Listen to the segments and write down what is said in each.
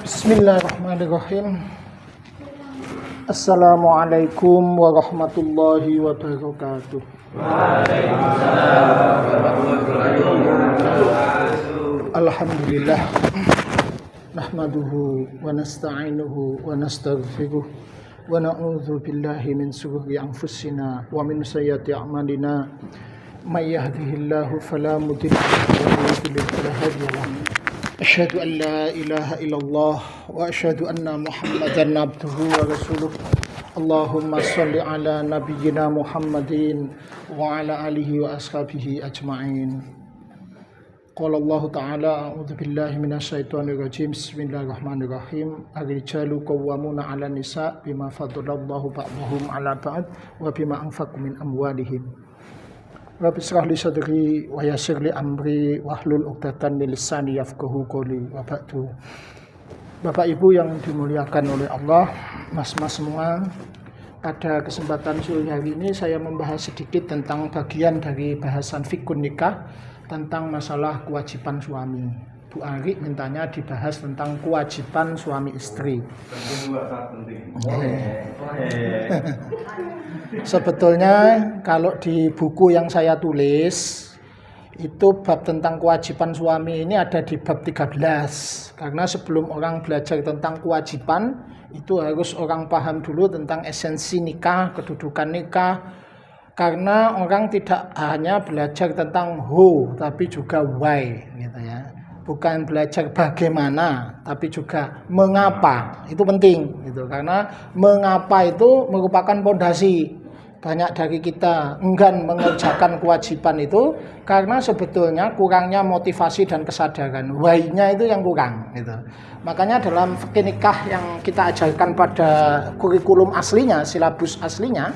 Bismillahirrahmanirrahim. Assalamualaikum warahmatullahi wabarakatuh. Waalaikumsalam warahmatullahi wabarakatuh. Alhamdulillah. Nahmaduhu wa nasta'inuhu wa nastaghfiruh wa na'udzu billahi min shururi anfusina wa min sayyiati a'malina. May yahdihillahu fala mudilla lahu wa may yudlil fala hadiya lahu. Asyhadu an la ilaha illallah wa asyhadu anna Muhammadan abduhu wa rasuluh. Allahumma shalli ala nabiyyina Muhammadin wa ala alihi wa ashabihi ajma'in. Qala Allah ta'ala a'udzu billahi minasyaitonir rajim. Bismillahirrahmanirrahim. Ar-rijalu qawwamuna 'alan nisa' bima faddalallahu ba'dahum 'ala ba'd wa bima anfaqu min amwalihim. Rabbi shrah li sadri wa yassir li amri wahlul 'uqdatam min lisani yafqahu qawli wa ba'du. Bapak Ibu yang dimuliakan oleh Allah, mas-mas semua, pada kesempatan sore hari ini saya membahas sedikit tentang bagian dari bahasan fikun nikah tentang masalah kewajiban suami. Bu Ari mintanya dibahas tentang kewajiban suami istri. Sebetulnya kalau di buku yang saya tulis itu bab tentang kewajiban suami ini ada di bab 13. Karena sebelum orang belajar tentang kewajiban itu harus orang paham dulu tentang esensi nikah, kedudukan nikah. Karena orang tidak hanya belajar tentang who tapi juga why gitu ya. Bukan belajar bagaimana, tapi juga mengapa. Itu penting gitu. Karena mengapa itu merupakan fondasi. Banyak dari kita enggan mengerjakan kewajiban itu karena sebetulnya kurangnya motivasi dan kesadaran. Why-nya itu yang kurang gitu. Makanya dalam fikih nikah yang kita ajarkan pada kurikulum aslinya, silabus aslinya,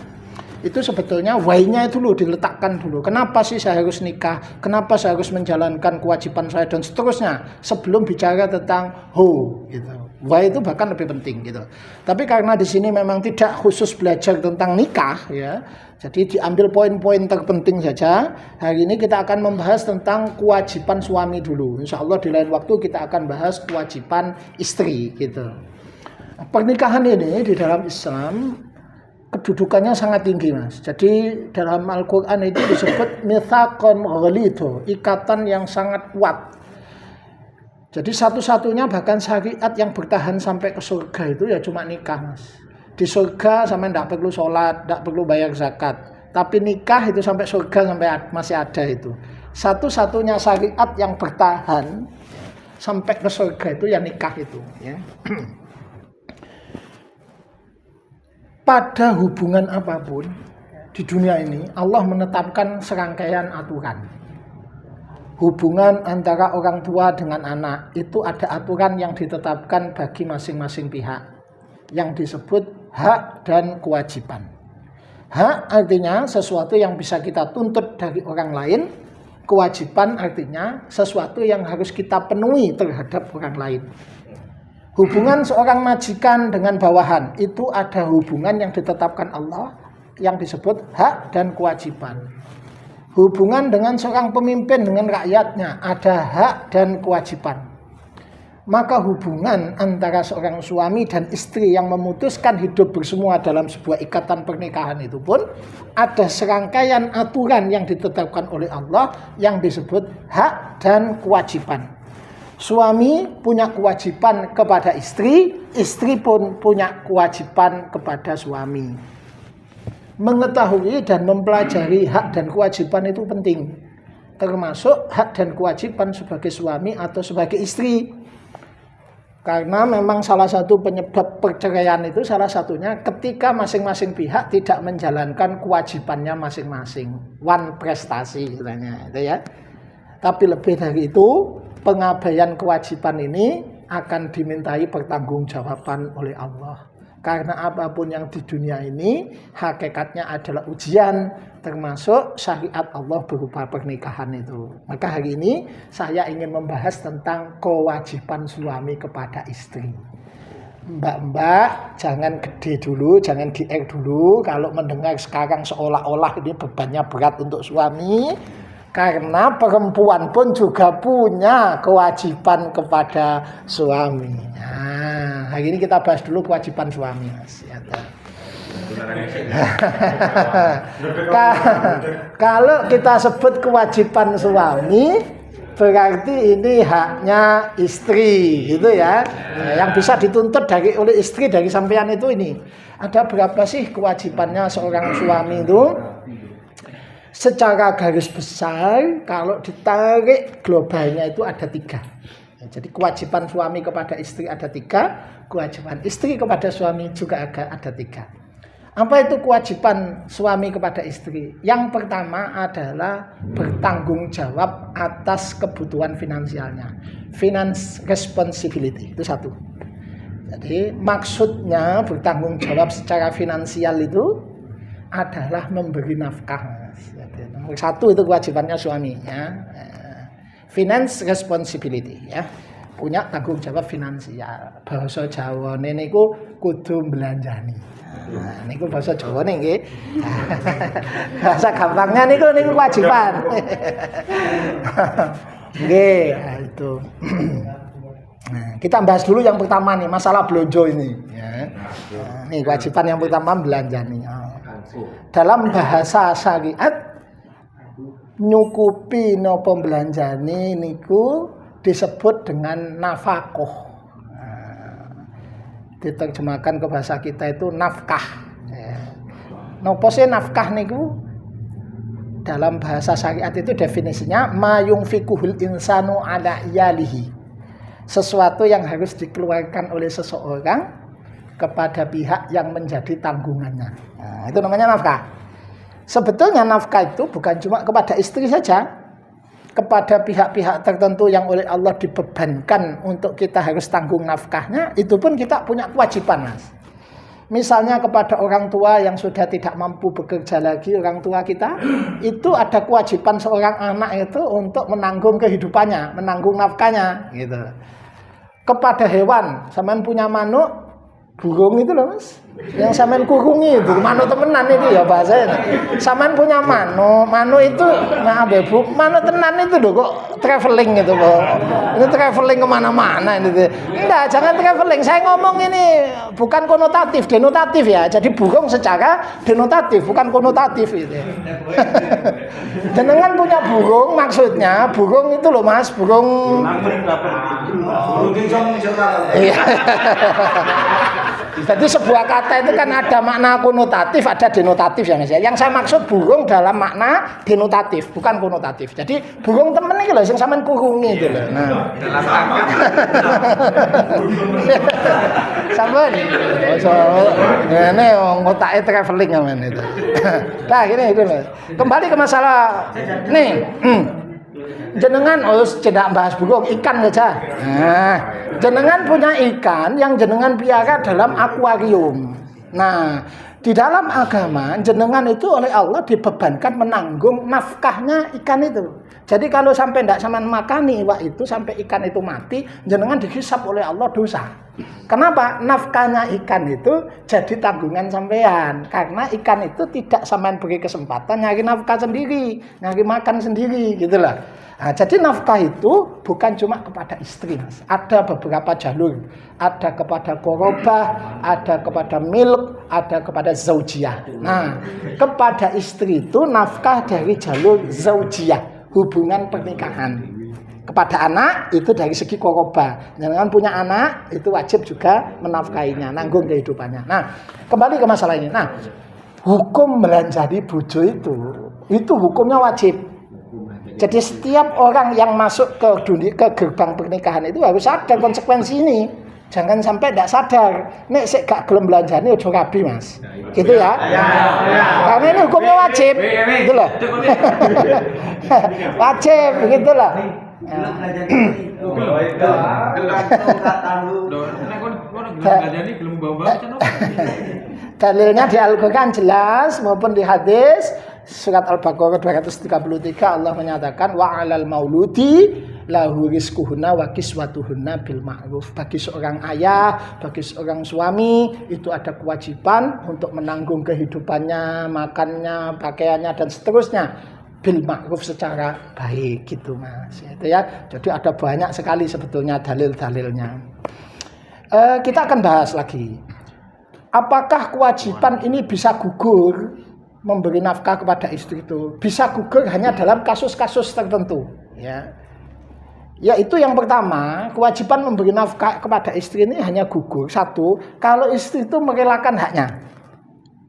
itu sebetulnya why-nya itu dulu diletakkan dulu. Kenapa sih saya harus nikah? Kenapa saya harus menjalankan kewajiban saya dan seterusnya sebelum bicara tentang who gitu. Why itu bahkan lebih penting gitu. Tapi karena di sini memang tidak khusus belajar tentang nikah ya. Jadi diambil poin-poin terpenting saja. Hari ini kita akan membahas tentang kewajiban suami dulu. Insya Allah di lain waktu kita akan bahas kewajiban istri gitu. Pernikahan ini di dalam Islam kedudukannya sangat tinggi, Mas. Jadi dalam Al-Qur'an itu disebut mitsaqan ghalidho, ikatan yang sangat kuat. Jadi satu-satunya bahkan syariat yang bertahan sampai ke surga itu ya cuma nikah, Mas. Di surga sampai tidak perlu sholat, tidak perlu bayar zakat. Tapi nikah itu sampai surga sampai masih ada itu. Satu-satunya syariat yang bertahan sampai ke surga itu ya nikah itu ya. Pada hubungan apapun di dunia ini Allah menetapkan serangkaian aturan. Hubungan antara orang tua dengan anak itu ada aturan yang ditetapkan bagi masing-masing pihak yang disebut hak dan kewajiban. Hak artinya sesuatu yang bisa kita tuntut dari orang lain. Kewajiban artinya sesuatu yang harus kita penuhi terhadap orang lain. Hubungan seorang majikan dengan bawahan itu ada hubungan yang ditetapkan Allah yang disebut hak dan kewajiban. Hubungan dengan seorang pemimpin dengan rakyatnya ada hak dan kewajiban. Maka hubungan antara seorang suami dan istri yang memutuskan hidup bersama dalam sebuah ikatan pernikahan itu pun ada serangkaian aturan yang ditetapkan oleh Allah yang disebut hak dan kewajiban. Suami punya kewajiban kepada istri, istri pun punya kewajiban kepada suami. Mengetahui dan mempelajari hak dan kewajiban itu penting. Termasuk hak dan kewajiban sebagai suami atau sebagai istri. Karena memang salah satu penyebab perceraian itu salah satunya ketika masing-masing pihak tidak menjalankan kewajibannya masing-masing. One prestasi istilahnya itu ya. Tapi lebih dari itu, pengabaian kewajiban ini akan dimintai pertanggungjawaban oleh Allah. Karena apapun yang di dunia ini hakikatnya adalah ujian, termasuk syariat Allah berupa pernikahan itu. Maka hari ini saya ingin membahas tentang kewajiban suami kepada istri. Mbak-mbak jangan gede dulu, jangan GR dulu. Kalau mendengar sekarang seolah-olah ini bebannya berat untuk suami, Karena perempuan pun juga punya kewajiban kepada suami. Nah, hari ini kita bahas dulu kewajiban suami, Mas. Kalau kita sebut kewajiban suami, berarti ini haknya istri, gitu ya. Nah, yang bisa dituntut oleh istri dari sampean itu ini. Ada berapa sih kewajibannya seorang suami itu? Secara garis besar, kalau ditarik globalnya itu ada 3. Jadi kewajiban suami kepada istri ada 3, kewajiban istri kepada suami juga ada 3. Apa itu kewajiban suami kepada istri? Yang pertama adalah bertanggung jawab atas kebutuhan finansialnya. Finance responsibility, itu 1. Jadi maksudnya bertanggung jawab secara finansial itu adalah memberi nafkah. Jadi, nomor 1 itu kewajibannya suami, ya. Finance responsibility, ya. Punya tanggung jawab finansial. Bahasa Jawa niku kudu belanjani. Nah, niku bahasa Jawa nggih. Bahasa gampangnya niku kewajiban. Nggih, itu. Nah, kita bahas dulu yang pertama nih, masalah belanja ini, ya. Nah, nih kewajiban yang pertama belanjani. Dalam bahasa syariat nyukupi no pembelanjani niku disebut dengan nafkah. Diterjemahkan ke bahasa kita itu nafkah. Napa sih nafkah niku? Dalam bahasa syariat itu definisinya ma yunfikuhul insanu ala iyalihi. Sesuatu yang harus dikeluarkan oleh seseorang kepada pihak yang menjadi tanggungannya. Nah, itu namanya nafkah. Sebetulnya nafkah itu bukan cuma kepada istri saja, kepada pihak-pihak tertentu yang oleh Allah dibebankan untuk kita harus tanggung nafkahnya, itu pun kita punya kewajiban, Mas. Misalnya kepada orang tua yang sudah tidak mampu bekerja lagi, orang tua kita, itu ada kewajiban seorang anak itu untuk menanggung kehidupannya, menanggung nafkahnya, gitu. Kepada hewan, sampean punya manuk, burung itu loh, Mas. Yang sampean kurungi itu manuk temenan itu ya bahasanya. Sampean punya manuk itu maaf ya Bu, manuk tenan itu loh kok traveling gitu loh. Ini traveling kemana-mana ini. Enggak, jangan traveling. Saya ngomong ini bukan konotatif, denotatif ya. Jadi burung secara denotatif, bukan konotatif itu. Jenengan punya burung, maksudnya burung itu loh Mas, burung. Iya. Jadi sebuah kata itu kan ada makna konotatif, ada denotatif ya Mas. Yang saya maksud burung dalam makna denotatif, bukan konotatif. Jadi burung temen iki lho sing sampean kurungi itu lho. Nah. Sampean. Ngene ngotake traveling sampean itu. Nah, gini. Kembali ke masalah nih. Jenengan tidak bahas burung, ikan saja. Nah, jenengan punya ikan yang jenengan piara dalam akuarium. Nah, di dalam agama jenengan itu oleh Allah dibebankan menanggung nafkahnya ikan itu. Jadi kalau sampai tidak sampean makani iwak itu sampai ikan itu mati, jenengan dihisab oleh Allah dosa. Kenapa? Nafkahnya ikan itu jadi tanggungan sampean. Karena ikan itu tidak sampean beri kesempatan nyari nafkah sendiri, nyari makan sendiri, gitulah. Nah, jadi nafkah itu bukan cuma kepada istri, Mas. Ada beberapa jalur. Ada kepada qorobah, ada kepada milk, ada kepada zaujiyah. Nah, kepada istri itu nafkah dari jalur zaujiyah, hubungan pernikahan. Kepada anak itu dari segi qorobah. Jangan punya anak itu wajib juga menafkahinya, nanggung kehidupannya. Nah, kembali ke masalah ini. Nah, hukum melanjani bojo itu hukumnya wajib. Jadi setiap orang yang masuk ke gerbang pernikahan itu harus sadar konsekuensi ini. Jangan sampai tidak sadar. Nek sik gak gelem belanjani ojo rabi, Mas. Gitu ya. Karena ini hukumnya wajib. Gitu loh. Wajib, begitu loh. Dalilnya di Al-Qur'an jelas maupun di hadis. Surat Al-Baqarah 233 Allah menyatakan wa 'alal mauludi lahu rizquhunna wa kiswatuhunna bil ma'ruf. Bagi seorang ayah, bagi seorang suami itu ada kewajiban untuk menanggung kehidupannya, makannya, pakaiannya dan seterusnya bil ma'ruf secara baik gitu Mas. Itu ya. Jadi ada banyak sekali sebetulnya dalil-dalilnya. Kita akan bahas lagi. Apakah kewajiban ini bisa gugur memberi nafkah kepada istri itu? Bisa gugur hanya dalam kasus-kasus tertentu, ya. Yaitu yang pertama, kewajiban memberi nafkah kepada istri ini hanya gugur satu kalau istri itu merelakan haknya.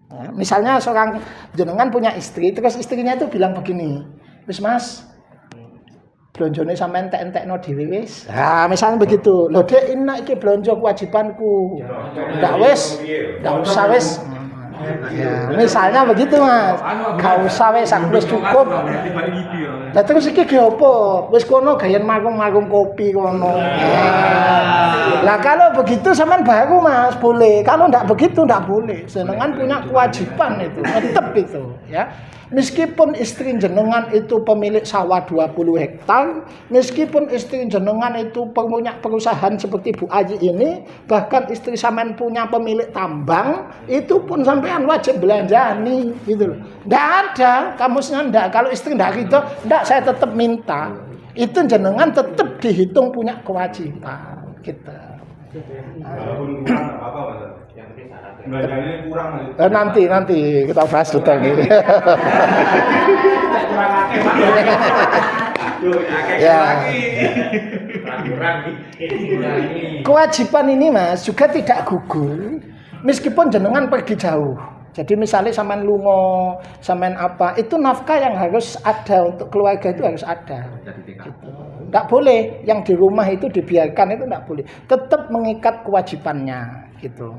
Ya, misalnya seorang jenengan punya istri, terus istrinya itu bilang begini, "Wis Mas, blonjone sampean entek-entekno dhewe wis." Nah, misalnya begitu. Lho Dek, ini iki blonjo kewajibanku. Ndak usah wis. Ya, misalnya begitu Mas. Gak usah wis, aku wis cukup. Lah terus iki ge opo? Wis kono gayen marung-marung kopi kono. Lah kalau begitu sampean baru Mas, boleh. Kalau ndak begitu ndak boleh. Jenengan punya kewajiban itu, tetap itu, ya. Meskipun istri jenengan itu pemilik sawah 20 hektar, meskipun istri jenengan itu punya perusahaan seperti Bu Aji ini, bahkan istri sampean punya pemilik tambang, itu pun sampean wajib belanjani gitu loh. Ndak ada, kamusnya ndak. Kalau istri ndak gitu, ndak saya tetap minta. Itu jenengan tetap dihitung punya kewajiban gitu. Walaupun kurang apa Mas? Belanjanya kurang Nanti kita bahas detail ini. Ya. Kewajiban ini Mas juga tidak gugur meskipun jenengan pergi jauh. Jadi misalnya sampean lunga, sampean apa, itu nafkah yang harus ada untuk keluarga itu harus ada. Gitu. Nggak boleh yang di rumah itu dibiarkan, itu nggak boleh. Tetap mengikat kewajibannya gitu.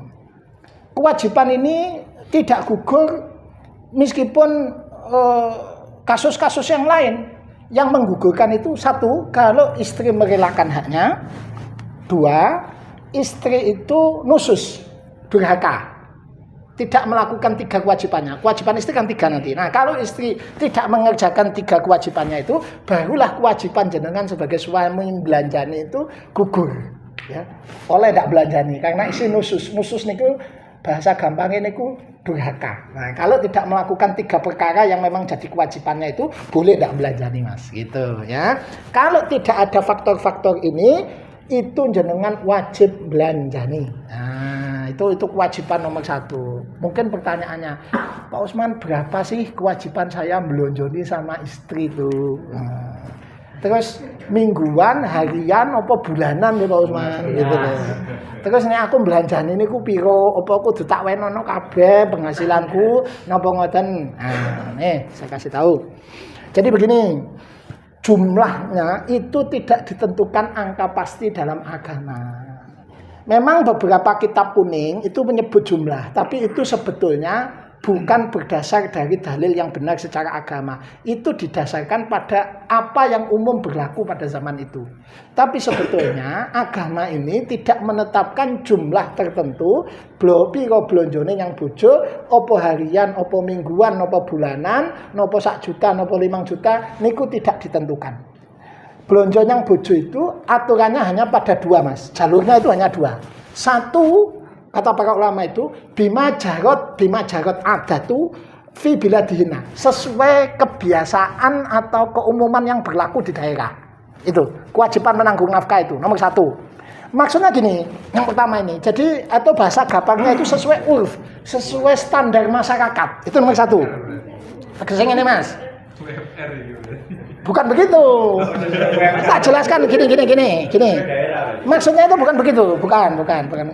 Kewajiban ini tidak gugur meskipun kasus-kasus yang lain yang menggugurkan itu satu, kalau istri merelakan haknya. Dua, istri itu nusus, durhaka, tidak melakukan 3 kewajibannya. Kewajiban istri kan 3 nanti. Nah, kalau istri tidak mengerjakan 3 kewajibannya itu, barulah kewajiban jenengan sebagai suami belanjani itu gugur. Ya. Oleh tidak belanjani, karena istri nusus. Nusus niku bahasa gampangnya niku durhaka. Nah, kalau tidak melakukan 3 perkara yang memang jadi kewajibannya itu, boleh tidak belanjani Mas. Gitu ya. Kalau tidak ada faktor-faktor ini, itu jenengan wajib belanjani. Nah, itu kewajiban nomor 1. Mungkin pertanyaannya, Pak Usman, berapa sih kewajiban saya belonjoni sama istri itu? Nah, terus mingguan, harian, apa bulanan ya Pak Usman? Gitu loh. Terus nek aku belanjani niku piro? Apa aku tak wenono kabeh penghasilanku napa ngoten? Nah, nih saya kasih tahu. Jadi begini, jumlahnya itu tidak ditentukan angka pasti dalam agama. Memang beberapa kitab kuning itu menyebut jumlah, tapi itu sebetulnya bukan berdasar dari dalil yang benar secara agama. Itu didasarkan pada apa yang umum berlaku pada zaman itu. Tapi sebetulnya agama ini tidak menetapkan jumlah tertentu, piro blonjone yang bojo, opo harian, opo mingguan, opo bulanan, nopo 1 juta, nopo 5 juta, niku tidak ditentukan. Blonjo yang bojo itu aturannya hanya pada 2 Mas. Jalurnya itu hanya 2. 1, kata para ulama itu bima jarot adatu fi biladihina, sesuai kebiasaan atau keumuman yang berlaku di daerah. Itu kewajiban menanggung nafkah itu nomor 1. Maksudnya gini, yang pertama ini, jadi atau bahasa gampangnya itu sesuai urf, sesuai standar masyarakat. Itu nomor 1. Kesini ini Mas. Bukan begitu. Tak jelaskan gini. Maksudnya itu bukan begitu, bukan.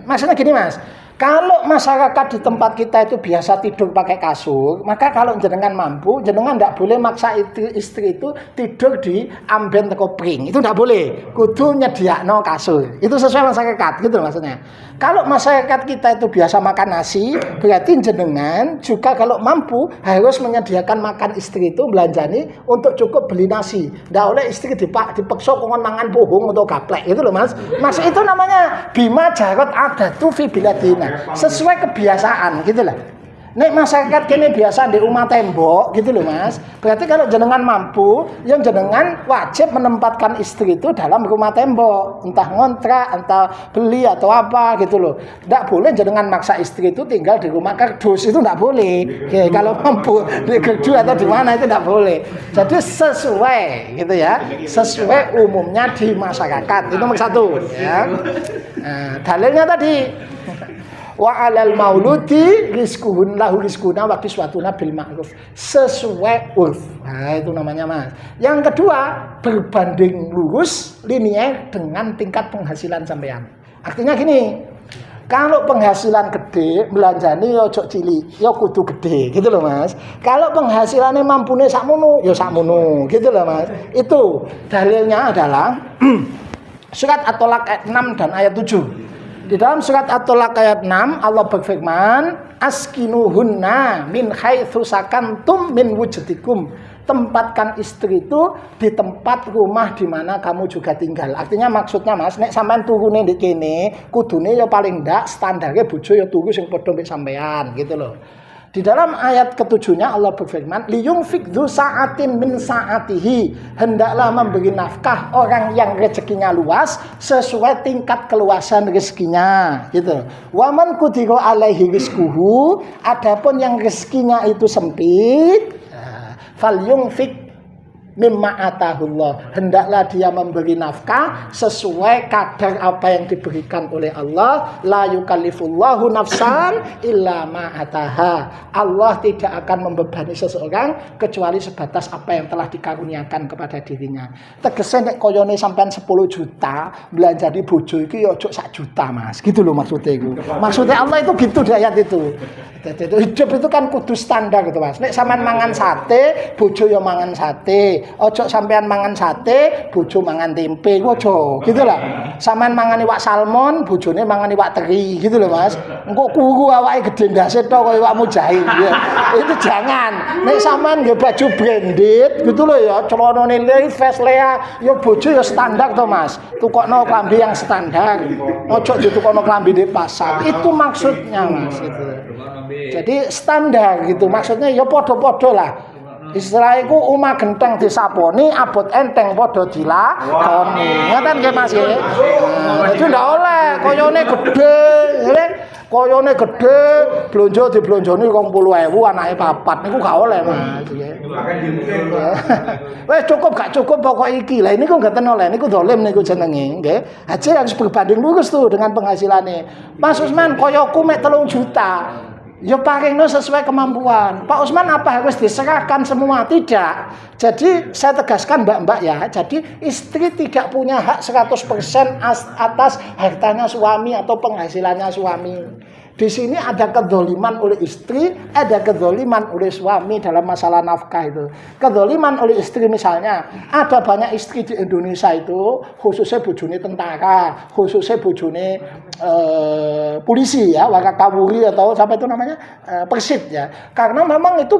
Maksudnya gini Mas. Kalau masyarakat di tempat kita itu biasa tidur pakai kasur, maka kalau jenengan mampu, jenengan tidak boleh maksa istri itu tidur di amben teko pring. Itu tidak boleh. Kudu nyediakno kasur. Itu sesuai masyarakat, gitu maksudnya. Kalau masyarakat kita itu biasa makan nasi, berarti jenengan juga kalau mampu harus menyediakan makan istri itu belanjani untuk cukup beli nasi. Tidak oleh istri dipaksa kongon mangan pohong atau gaplek. Itu loh Mas. Mas itu namanya bima jarot adatu fi biladina. Sesuai kebiasaan gitulah. Nek masyarakat kene biasa di rumah tembok gitu loh Mas. Berarti kalau jenengan mampu, yang jenengan wajib menempatkan istri itu dalam rumah tembok, entah ngontrak, entah beli atau apa gitu loh. Tidak boleh jenengan maksa istri itu tinggal di rumah kardus, itu tidak boleh. Oke, kalau mampu di gerdu atau di mana itu tidak boleh. Jadi sesuai gitu ya, sesuai umumnya di masyarakat. Itu nomor satu ya. Nah, dalilnya tadi wa 'alal mauludi rizquhun lahu rizquna wa kiswatuna bil ma'ruf, sesuai urf. Nah, itu namanya Mas. Yang kedua, berbanding lurus linier dengan tingkat penghasilan sampean. Artinya gini, kalau penghasilan gede, belanjane yo ojo cilik, yo kudu gede, gitu loh Mas. Kalau penghasilannya mampune sakmono, yo sakmono, gitu loh Mas. Itu dalilnya adalah surat At-Tolak ayat 6 dan ayat 7. Di dalam surat At-Tolak ayat 6 Allah berfirman, askinuhunna min haitsu sakantum min wujdikum. Tempatkan istri itu di tempat rumah di mana kamu juga tinggal. Artinya maksudnya Mas, nek sampean turune ndek kene, kudune ya paling ndak standare bojo ya turu sing padha mbek sampean gitu loh. Di dalam ayat ketujuhnya Allah berfirman, liyunfik dzu sa'atin min sa'atihi, hendaklah memberi nafkah orang yang rezekinya luas sesuai tingkat keluasan rezekinya gitu. Wa man qudira alaihi rizquhu, adapun yang rezekinya itu sempit, falyunfik mimma atahullah, hendaklah dia memberi nafkah sesuai kadar apa yang diberikan oleh Allah. La yukallifullahu nafsan illa ma ataha, Allah tidak akan membebani seseorang kecuali sebatas apa yang telah dikaruniakan kepada dirinya. Tegese nek koyone sampean 10 juta belanja di bojo iki ya ojo 1 juta Mas, gitu loh maksudnya itu. Maksudnya Allah itu gitu di ayat itu. Hidup itu kan kudu standar gitu Mas. Nek sampean mangan sate, bojo ya mangan sate. Ojo sampean mangan sate, bojo mangan tempe, ojo. Gitu lah. Sampean mangan iwak salmon, bojone mangan iwak teri, gitu loh Mas. Engko kuru awake gede ndase tok koyo iwak mujair ya. Itu jangan. Nek sampean nggih baju branded, gitu loh ya, celanane Levi's, Lea, ya bojo ya standar to Mas. Tukokno klambi yang standar. Ojo ditukokno klambi di pasar. Itu maksudnya Mas itu. Jadi standar gitu, maksudnya ya podo-podo lah. Istilah iku omah genteng disaponi, abot enteng padha dilakoni. Ngoten nggih Mas nggih. Dadi ndak oleh koyone gedhe, koyone gedhe, blonjo diblonjoni 20.000 anake 4 niku gak oleh Mas nggih. Wes cukup gak cukup pokok iki. Lah niku mboten oleh, niku dolim niku jenenge nggih. Haji harus berbanding lurus tuh dengan penghasilannya. Mas Usman koyoku mek 3 juta. Ya paringno sesuai kemampuan. Pak Usman apa harus diserahkan semua? Tidak. Jadi saya tegaskan mbak-mbak ya. Jadi istri tidak punya hak 100% atas hartanya suami atau penghasilannya suami. Di sini ada kedzaliman oleh istri, ada kedzaliman oleh suami dalam masalah nafkah itu. Kedzaliman oleh istri misalnya, ada banyak istri di Indonesia itu, khususnya bojone tentara, khususnya bojone polisi ya, Wakakawuri atau sampai itu namanya Persit ya. Karena memang itu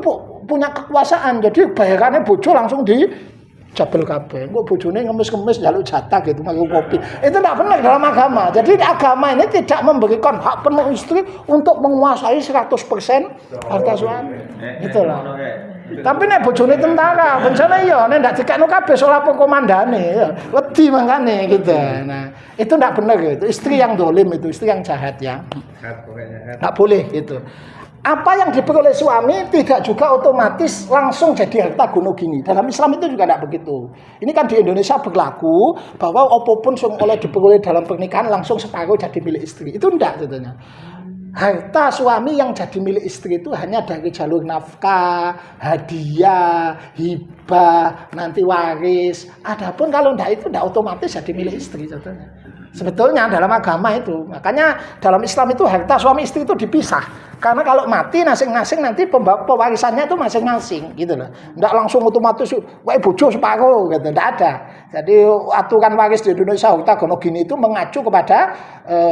punya kekuasaan, jadi bayarannya bojo langsung di jabel kabeh. Engko bojone ngemis-ngemis njaluk jatah gitu, mau kopi. Itu tidak benar dalam agama. Jadi agama ini tidak memberikan hak penuh istri untuk menguasai 100% harta suami. Itulah. Tapi nek bojone tentara, bencana iya nek ndak dikekno kabeh soal komandane ya. Wedi mangkane gitu. Nah, itu ndak benar gitu. Istri yang dolim itu, istri yang jahat ya. Nggak boleh gitu. Apa yang diperoleh suami tidak juga otomatis langsung jadi harta gono gini. Dalam Islam itu juga tidak begitu. Ini kan di Indonesia berlaku bahwa apapun yang oleh diperoleh dalam pernikahan langsung separuh jadi milik istri. Itu tidak sebetulnya. Harta suami yang jadi milik istri itu hanya dari jalur nafkah, hadiah, hibah, nanti waris. Adapun kalau tidak itu tidak otomatis jadi milik istri sebetulnya. Sebetulnya dalam agama itu, makanya dalam Islam itu harta suami istri itu dipisah. Karena kalau mati masing-masing nanti pewarisannya itu masing-masing gitu loh. Enggak langsung otomatis wae bojo separuh gitu, enggak ada. Jadi aturan waris di Indonesia harta gono gini itu mengacu kepada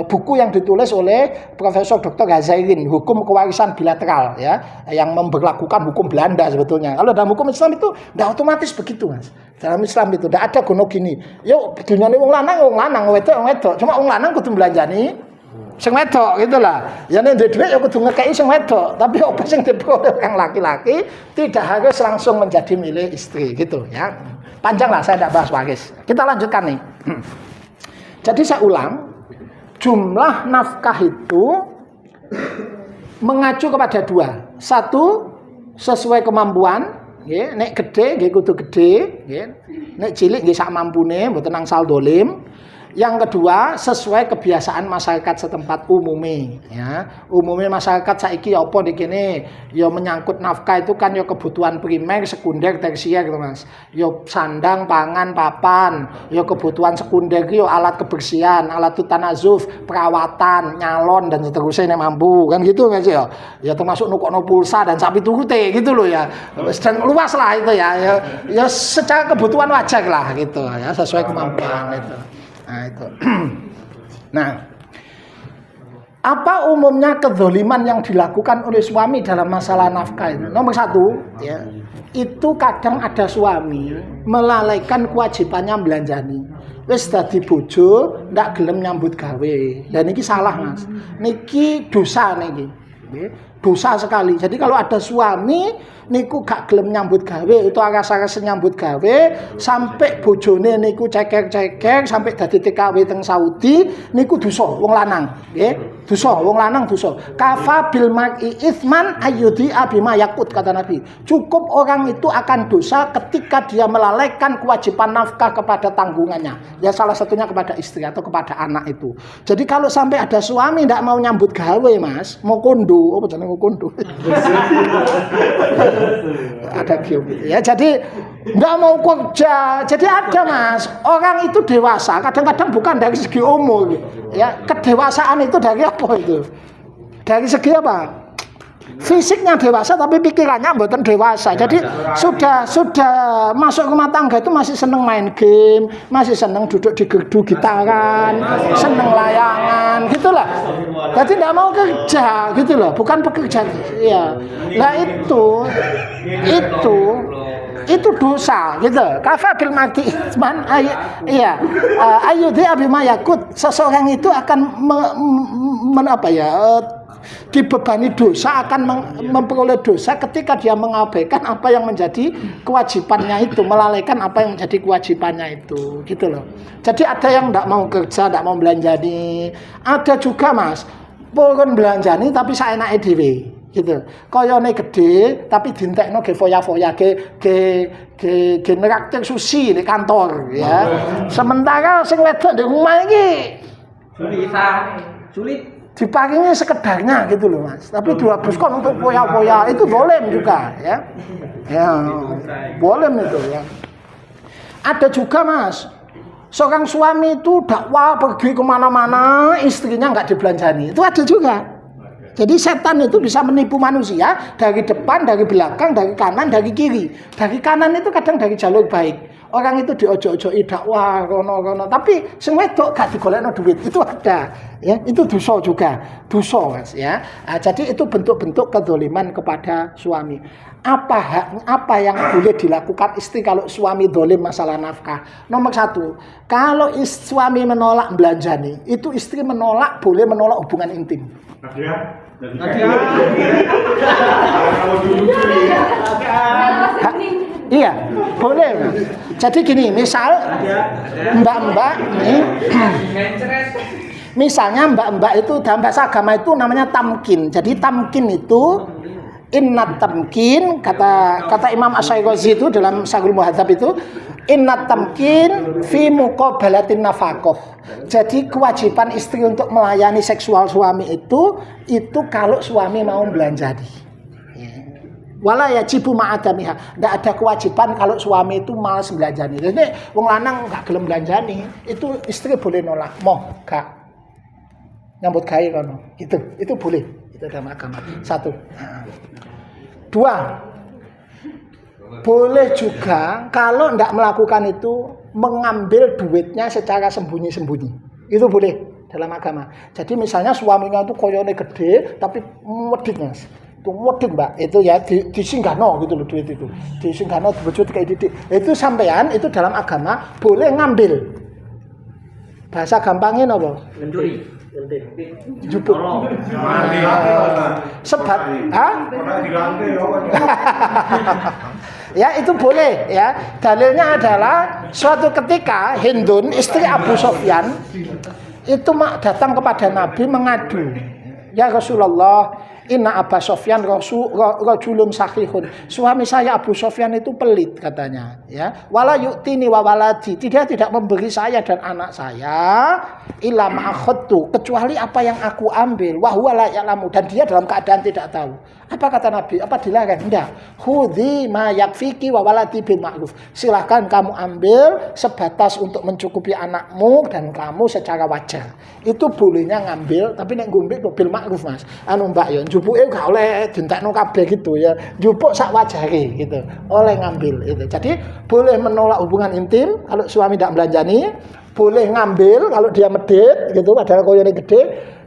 buku yang ditulis oleh Profesor Dr. Ghazairin, Hukum Kewarisan Bilateral ya, yang memberlakukan hukum Belanda sebetulnya. Kalau dalam hukum Islam itu enggak otomatis begitu, Mas. Dalam Islam itu enggak ada gono gini. Yo dunyane wong lanang wedok. Cuma wong lanang kudu belanjani sing wedok gitulah. Ya nek duwe dhuwit ya kudu ngekeki sing wedok, tapi apa sing diperoleh orang laki-laki tidak harus langsung menjadi milik istri gitu ya. Panjang lah saya tidak bahas waris. Kita lanjutkan nih. Jadi saya ulang, jumlah nafkah itu mengacu kepada dua. Satu, sesuai kemampuan, nggih, nek gede nggih kudu gede, nggih. Nek cilik nggih sak mampune, mboten angsal dolim. Yang kedua, sesuai kebiasaan masyarakat setempat umumnya, ya. Umumnya masyarakat saiki ya apa nih kene, ya menyangkut nafkah itu kan ya kebutuhan primer, sekunder, tersier gitu Mas. Ya sandang, pangan, papan, ya kebutuhan sekunder ya alat kebersihan, alat tanazuf, perawatan, nyalon dan seterusnya yang mampu, kan gitu Mas ya. Ya termasuk nukokno pulsa dan sapi turute gitu loh ya. Dan luas lah itu ya. Ya secara kebutuhan wajar lah gitu ya, sesuai kemampuan itu. Nah itu. Nah, apa umumnya kezoliman yang dilakukan oleh suami dalam masalah nafkah itu? Nomor satu, ya, itu kadang ada suami melalaikan kewajibannya belanjani. Wis dadi bojo ndak gelem nyambut gawe. Dan niki salah Mas. Niki dosa niki. Dosa sekali. Jadi kalau ada suami niku gak gelem nyambut gawe, itu aras-aras nyambut gawe sampai bojone niku ceker-ceker sampai dadi TKW teng Saudi niku dosa wong lanang, nggih. Dosa wong lanang dosa. Kafa bil mar'i itsman ayyudi bima yakut kata Nabi. Cukup orang itu akan dosa ketika dia melalaikan kewajiban nafkah kepada tanggungannya. Ya salah satunya kepada istri atau kepada anak itu. Jadi kalau sampai ada suami ndak mau nyambut gawe, Mas, mau kondo, apa jenenge kondo? Ada gitu ya. Jadi nggak mau kerja. Jadi ada Mas, orang itu dewasa kadang-kadang bukan dari segi umur ya. Kedewasaan itu dari apa itu? Dari segi apa? Fisiknya dewasa tapi pikirannya mboten dewasa. Jadi sudah masuk rumah tangga itu masih seneng main game, masih seneng duduk di gerdu gitaran, seneng layangan gitulah. Jadi tidak mau kerja gitu loh, bukan pekerja. Ya. Nah itu dosa gitu. Kafa bil mati isman iya. Ayyudi bima yakut. Seseorang itu akan dibebani dosa, akan memperoleh dosa ketika dia mengabaikan apa yang menjadi kewajibannya itu, melalaikan apa yang menjadi kewajibannya itu, gitu loh. Jadi ada yang tidak mau kerja, tidak mau belanjani, ada juga Mas, purun belanjani tapi saenake dhewe, gitu. Koyone gede tapi dintekno ge foya-foya ge neraktir sushi di kantor, ya. Sementara sing wedok di rumah iki sulit dipakinya sekedarnya gitu loh Mas, tapi dihabiskan untuk foya-foya itu boleh juga ya, boleh itu ya. Ada juga Mas, seorang suami itu dakwah pergi kemana-mana, istrinya nggak dibelanjani, itu ada juga. Jadi setan itu bisa menipu manusia dari depan, dari belakang, dari kanan, dari kiri. Dari kanan itu kadang dari jalur baik. Orang itu diojo-ojoi dakwah rono-rono, tapi sing wedok gak digolekno duit. Itu ada. Ya, itu dosa juga. Dosa, Mas, ya. Nah, jadi itu bentuk-bentuk kezaliman kepada suami. Apa yang boleh dilakukan istri kalau suami dolim masalah nafkah? Nomor satu, kalau suami menolak belanjani, itu istri boleh menolak hubungan intim. Iya, boleh. Jadi gini, misal mbak-mbak nih, misalnya mbak-mbak itu dalam bahasa agama itu namanya tamkin. Jadi tamkin itu innat tamkin, kata Imam Asy-Syairazi itu dalam Syahrul Muhadzab itu, innat tamkin fi muqabalatin nafaqah. Jadi kewajiban istri untuk melayani seksual suami itu kalau suami mau belanjani. Wala yajibu ma'adamiha. Enggak ada kewajiban kalau suami itu malas belanjani. Jadi wong lanang enggak gelem belanjani, itu istri boleh nolak. Moh, gak nyambut gawe kono. Gitu. Itu boleh. Itu dalam agama. Satu. Dua. Boleh juga kalau enggak melakukan itu mengambil duitnya secara sembunyi-sembunyi. Itu boleh dalam agama. Jadi misalnya suaminya itu koyone gede tapi medhit Mas. Itu medhit Mbak. Itu ya disinggahno gitu loh duit itu. Disinggahno bojo kayak didik. Itu sampean itu dalam agama boleh ngambil. Bahasa gampangnya apa? Jupuk. Sebat, ya itu boleh ya. Dalilnya adalah suatu ketika Hindun istri Abu Sofyan itu datang kepada Nabi mengadu, ya Rasulullah, inna Abu Sofyan rajulun sakhihun. Suami saya Abu Sofyan itu pelit katanya, ya. Wala yu'tini wa waladi. Dia tidak memberi saya dan anak saya illa ma akhadtu, kecuali apa yang aku ambil. Wa huwa la ya'lamu, dan dia dalam keadaan tidak tahu. Apa kata Nabi? Apa dilarang? Enggak. Khudhi ma yakfiki wa waladi bil ma'ruf. Silakan kamu ambil sebatas untuk mencukupi anakmu dan kamu secara wajar. Itu bolehnya ngambil, tapi nek ngombe bil ma'ruf, Mas. Anu Mbak yo jupuke gak oleh dientekno kabeh gitu ya. Jupuk sak wajare gitu. Oleh ngambil itu. Jadi boleh menolak hubungan intim kalau suami tidak belanjani, boleh ngambil kalau dia medit gitu padahal koyone gede.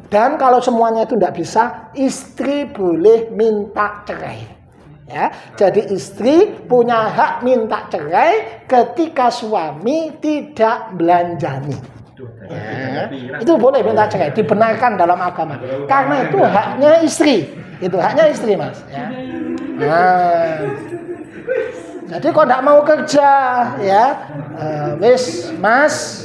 Dan kalau semuanya itu tidak bisa, istri boleh minta cerai. Ya, jadi istri punya hak minta cerai ketika suami tidak belanjani. Ya, itu boleh minta cerai, dibenarkan dalam agama. Karena itu haknya istri. Itu haknya istri, Mas. Ya. Nah, jadi kok tidak mau kerja, ya, wis Mas,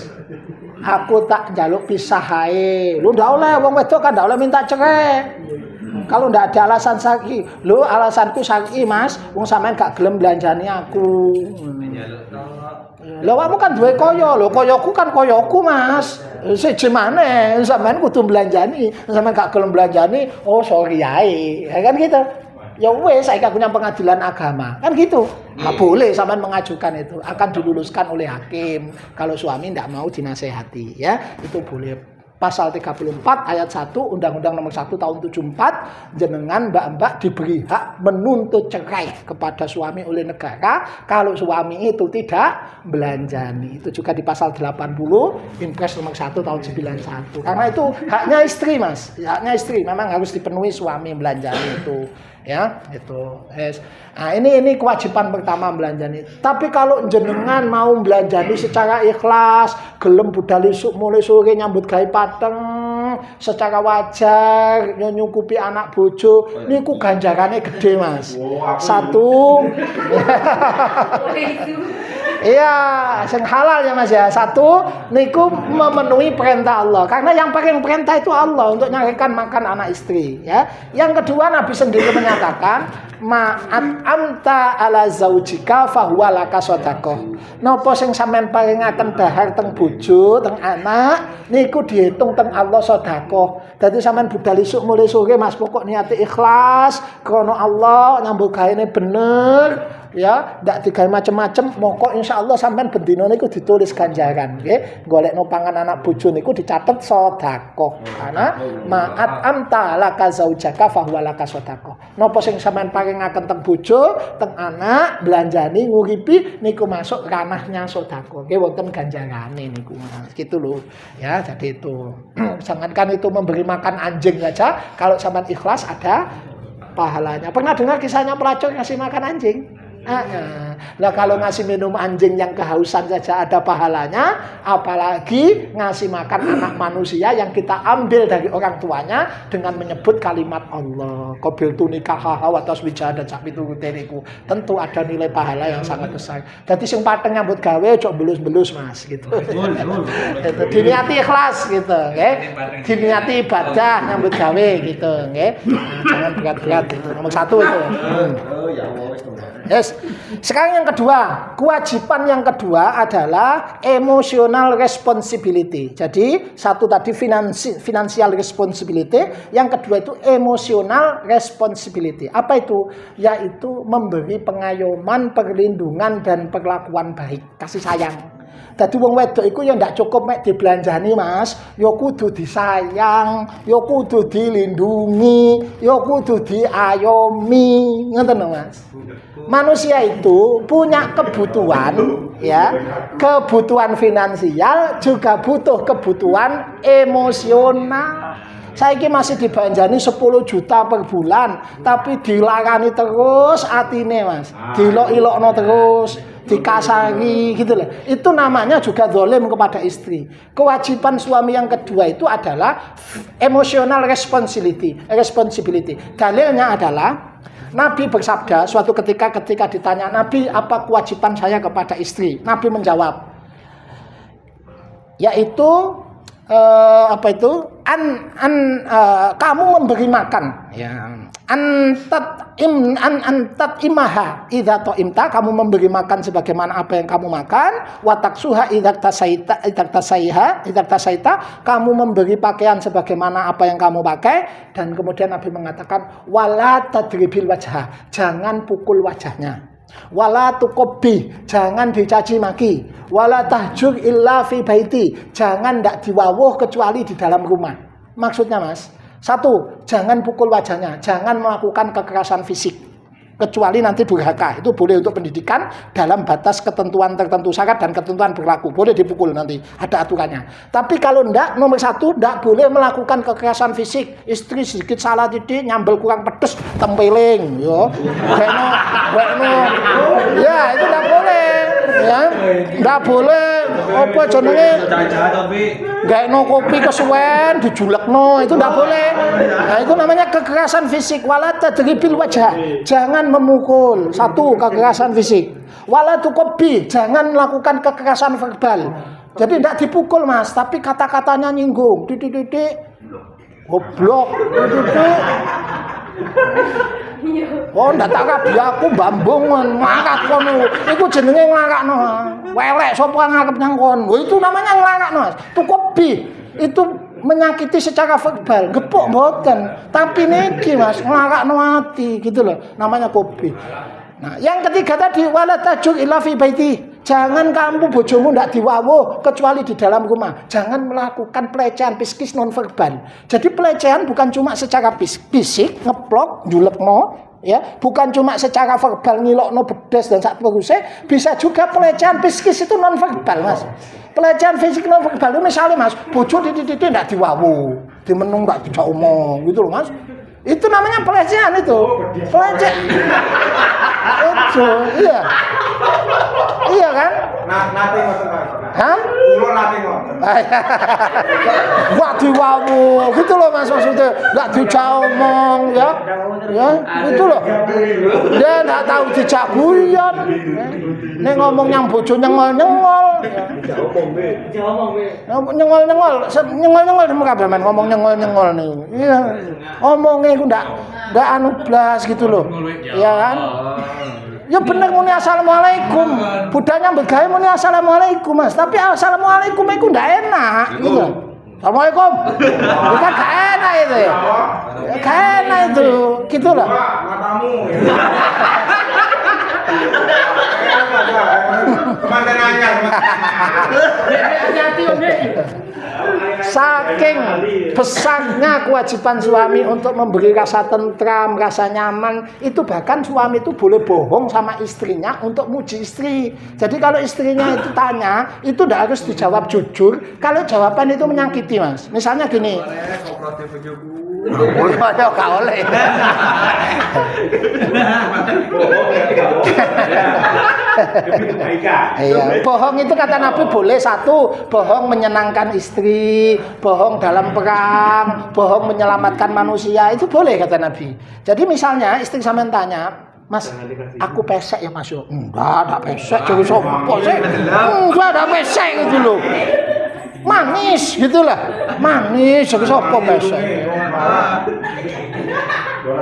aku tak jaluk pisah hae. Lu ndak oleh wong wedok kan ndak oleh minta cerai. Kalau ndak ada alasan syar'i, lu alasanku syar'i, Mas, wong sampean gak gelem belanjani aku. Lah kamu kan duwe kaya, lho kayaku kan kayaku, Mas. Siji maneh sampean kudu belanjani, sampean gak gelem belanjani, oh sorry ae. Ya kan gitu. Ya wes saya punya pengadilan agama kan gitu. Nggak boleh sampean mengajukan itu, akan diluluskan oleh hakim kalau suami tidak mau dinasehati, ya itu boleh. Pasal 34 ayat 1 Undang-Undang Nomor 1 Tahun 74, jenengan mbak-mbak diberi hak menuntut cerai kepada suami oleh negara kalau suami itu tidak belanjani. Itu juga di pasal 80 Impres Nomor 1 Tahun 91. Karena itu haknya istri, Mas. Haknya istri memang harus dipenuhi suami belanjani itu. Ya, itu. Yes. Nah, ini kewajiban pertama belanjani. Tapi kalau jenengan mau belanjani secara ikhlas, gelem budal isuk mulai sore nyambut gawe pateng secara wajar, nyukupi anak bojo, niku ganjarane gede, Mas. Satu. Iya, sing halal ya Mas ya. Satu, niku memenuhi perintah Allah. Karena yang paling perintah itu Allah untuk nyarikan makan anak istri, ya. Yang kedua Nabi sendiri menyatakan, ma'at amta ala zaujika fahuwa laka shadaqah. Napa sing sampean paringaken dahar teng bojo, teng anak, niku dihitung teng Allah sedekah. Dadi sampean budal isuk mulai sore, Mas, pokok niate ikhlas krana Allah, nyambut gaene bener. Ya, ndak digawe macem-macem, moko insyaallah sampean bendina niku ditulis ganjaran, nggih. Golekno pangan anak bojo niku dicatet sedekah. Karena ma'at amta laka zaujaka fa huwa laka sedekah. Napa sing sampean paringaken teng bojo, teng anak, belanjani, nguripi niku masuk ranahnya sedekah. Nggih wonten ganjarane niku, Mas. Gitu loh. Ya, jadi itu. Jangankan itu memberi makan anjing saja, kalau sampean ikhlas ada pahalanya. Pernah dengar kisahnya pelacur ngasih makan anjing? Lah kalau ngasih minum anjing yang kehausan saja ada pahalanya, apalagi ngasih makan anak manusia yang kita ambil dari orang tuanya dengan menyebut kalimat Allah. Qabil tunikaha wa taswija dan sak pitulute niku. Tentu ada nilai pahala yang sangat besar. Dadi sing pateng nyambut gawe cok belus-belus, Mas, gitu. Itu diniati ikhlas gitu, nggih. Diniati ibadah nyambut gawe gitu, nggih. Nah, jangan berat-berat itu. Nomor 1 itu. Oh ya Allah. Yes. Sekarang yang kedua, kewajiban yang kedua adalah emotional responsibility. Jadi satu tadi financial responsibility, yang kedua itu emotional responsibility. Apa itu? Yaitu memberi pengayoman, perlindungan dan perlakuan baik, kasih sayang. Dadi wong wedok iku ya ndak cukup mek dibelanjani, Mas. Ya kudu disayang, ya kudu dilindungi, ya kudu diayomi. Ngoten lho, Mas. Manusia itu punya kebutuhan, ya. Kebutuhan finansial juga butuh kebutuhan emosional. Saiki masih dibanjani 10 juta per bulan, tapi dilarani terus atine, Mas. Dilok-ilokno terus, dikasari gitu loh. Itu namanya juga zalim kepada istri. Kewajiban suami yang kedua itu adalah emotional responsibility. Dalilnya adalah Nabi bersabda suatu ketika ditanya, Nabi, apa kewajiban saya kepada istri? Nabi menjawab, yaitu kamu memberi makan, ya. Antat imaha idza ta'imta, kamu memberi makan sebagaimana apa yang kamu makan, wa taksuha idza tasaita, kamu memberi pakaian sebagaimana apa yang kamu pakai, dan kemudian Nabi mengatakan wala tadribil wajha, jangan pukul wajahnya. Wala tuqabbi, jangan dicaci maki. Wala tahjur illa fi baiti, jangan ndak diwawuh kecuali di dalam rumah. Maksudnya, Mas, satu, jangan pukul wajahnya, jangan melakukan kekerasan fisik, kecuali nanti durhaka. Itu boleh untuk pendidikan dalam batas ketentuan tertentu, syarat dan ketentuan berlaku. Boleh dipukul nanti, ada aturannya. Tapi kalau ndak, nomor satu, ndak boleh melakukan kekerasan fisik. Istri sedikit salah titik, nyambel kurang pedes, tempeling, yo. Ya, itu ndak boleh. Ya, ndak boleh. Apa jenenge? Gaekno kopi kesuwen dijulekno, itu ndak boleh. Nah, itu namanya kekerasan fisik. Wala tadribil wajah, jangan memukul. Satu, kekerasan fisik. Wala tuqabbi, jangan melakukan kekerasan verbal. Jadi tidak dipukul, Mas, tapi kata-katanya nyinggung. Titik-titik goblok, titik. Oh, ndak tak rabi aku bambungan nglarak kono. Iku jenenge nglarakno. Welek sapa ngarep nyang kono. Itu namanya nglarakno, Mas. Tuqabbi itu menyakiti secara verbal, gepuk mboten. Tapi niki, Mas, nglarakno ati gitu loh. Namanya kopi. Nah, yang ketiga tadi wala tajur illa fi baiti. Jangan kamu bojomu ndak diwawuh kecuali di dalam rumah. Jangan melakukan pelecehan psikis non verbal. Jadi pelecehan bukan cuma secara fisik, ngeplok, njulekno, ya, bukan cuma secara verbal ngilokno bedes dan sak terusé, bisa juga pelecehan psikis itu non verbal, Mas. Pelecehan fisik non verbal itu misalnya, Mas, bojo titik-titik ndak diwawuh, dimenung ndak dijak omong gitu loh, Mas. Itu namanya pelecehan itu. Pelecehan. Itu, iya. Iya kan? Nate ngoten, Mas. Hah? Kulo nate ngoten. Wah diwawu, gitu loh, Mas, maksudnya nggak dijak omong, ya. Ya, itu loh. Dia nggak tahu dijak guyon. Nek ngomong yang bojo nyengol-nyengol. Nyengol-nyengol sama kabeh men ngomong nyengol-nyengol nih. Iya. Omongnya iku ndak anu blas gitu loh. Iya kan? Ya bener muni assalamualaikum. Budanya begawe muni assalamualaikum, Mas. Tapi assalamualaikum iku ndak enak gitu. Assalamualaikum. Itu kan gak enak itu. Ya gak enak itu. Gitu loh. Matamu. Mantan anyar. Saking besarnya kewajiban suami untuk memberi rasa tentram, rasa nyaman, itu bahkan suami itu boleh bohong sama istrinya untuk muji istri. Jadi kalau istrinya itu tanya, itu tidak harus dijawab jujur. Kalau jawaban itu menyakiti, Mas. Misalnya gini. Gak oleh. Iya, bohong itu kata Nabi boleh. Satu, bohong menyenangkan istri, bohong dalam perang, bohong menyelamatkan manusia, itu boleh kata Nabi. Jadi misalnya istri sampean tanya, Mas, aku pesek ya Mas? Enggak pesek, jadi sopo sih? Enggak ada pesek gitu loh. Manis gitulah, manis jadi sopo pesek.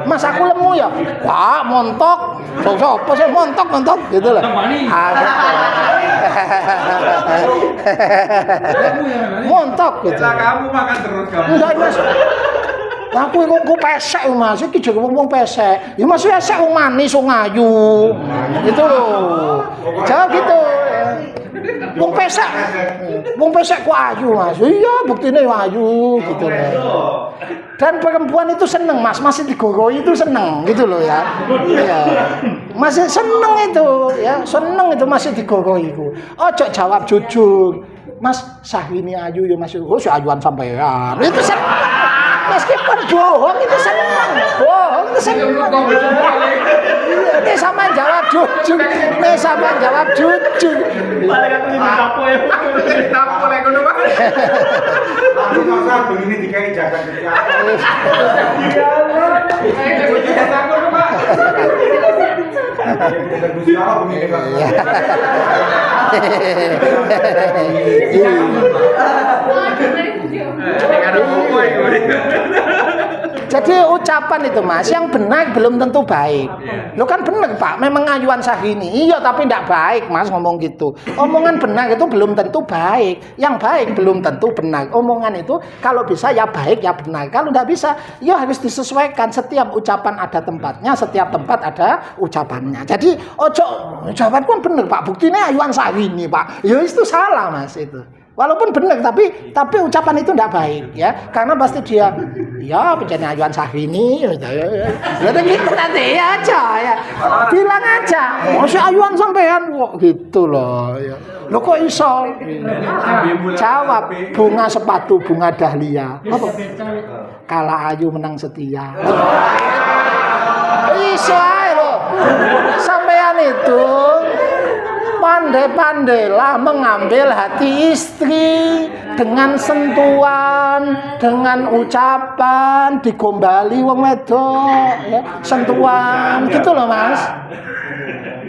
Mas aku lemu ya? Wah, montok. Sopo sih montok gitulah. Montok gitu. Kamu makan terus kamu. Enggak, Mas. Aku ngomong pesek, Mas. Iki juga ngomong pesek. Ya Mas pesek manis, ayu. Gitu loh. Jauh gitu. Wong pesek kok ayu, Mas. Iya, buktine ayu gitu loh. Dan perempuan itu seneng, Mas. Masih digoroi itu seneng gitu loh ya. Iya. Masih seneng itu, ya. Seneng itu masih digoroi itu. Ojo jawab jujur. Mas, Syahrini ayu ya Mas. Oh, si ayuan sampean. Itu seneng. Mas jujur. Nek sampean jawab jujur. Paling aku ini tapo ya. Tapo lek ngono Pak. Aku masa begini dikai jajan gede apa. Ya Allah. Takut Pak. Gusti Allah begini Pak. Jadi ucapan itu Mas, yang benar belum tentu baik. Lo kan benar Pak, memang ayuan Syahrini. Iya tapi tidak baik Mas ngomong gitu. Omongan benar itu belum tentu baik. Yang baik belum tentu benar. Omongan itu kalau bisa ya baik ya benar. Kalau tidak bisa, ya harus disesuaikan. Setiap ucapan ada tempatnya, setiap tempat ada ucapannya. Jadi ojo ucapan kan benar Pak. Buktinya ayuan Syahrini Pak. Ya itu salah Mas itu. Walaupun benar tapi ucapan itu tidak baik ya, karena pasti dia ya pencari ayuan Syahrini gitu nanti aja ya, bilang aja si ayuan sampean kok gitu loh ya. Lo kok iso jawab bunga sepatu bunga dahlia apa? Kala ayu menang setia iso ae lo sampean itu pandai-pandailah mengambil hati istri dengan sentuhan, dengan ucapan, digombali wong wedok, ya, sentuhan, gitu loh Mas.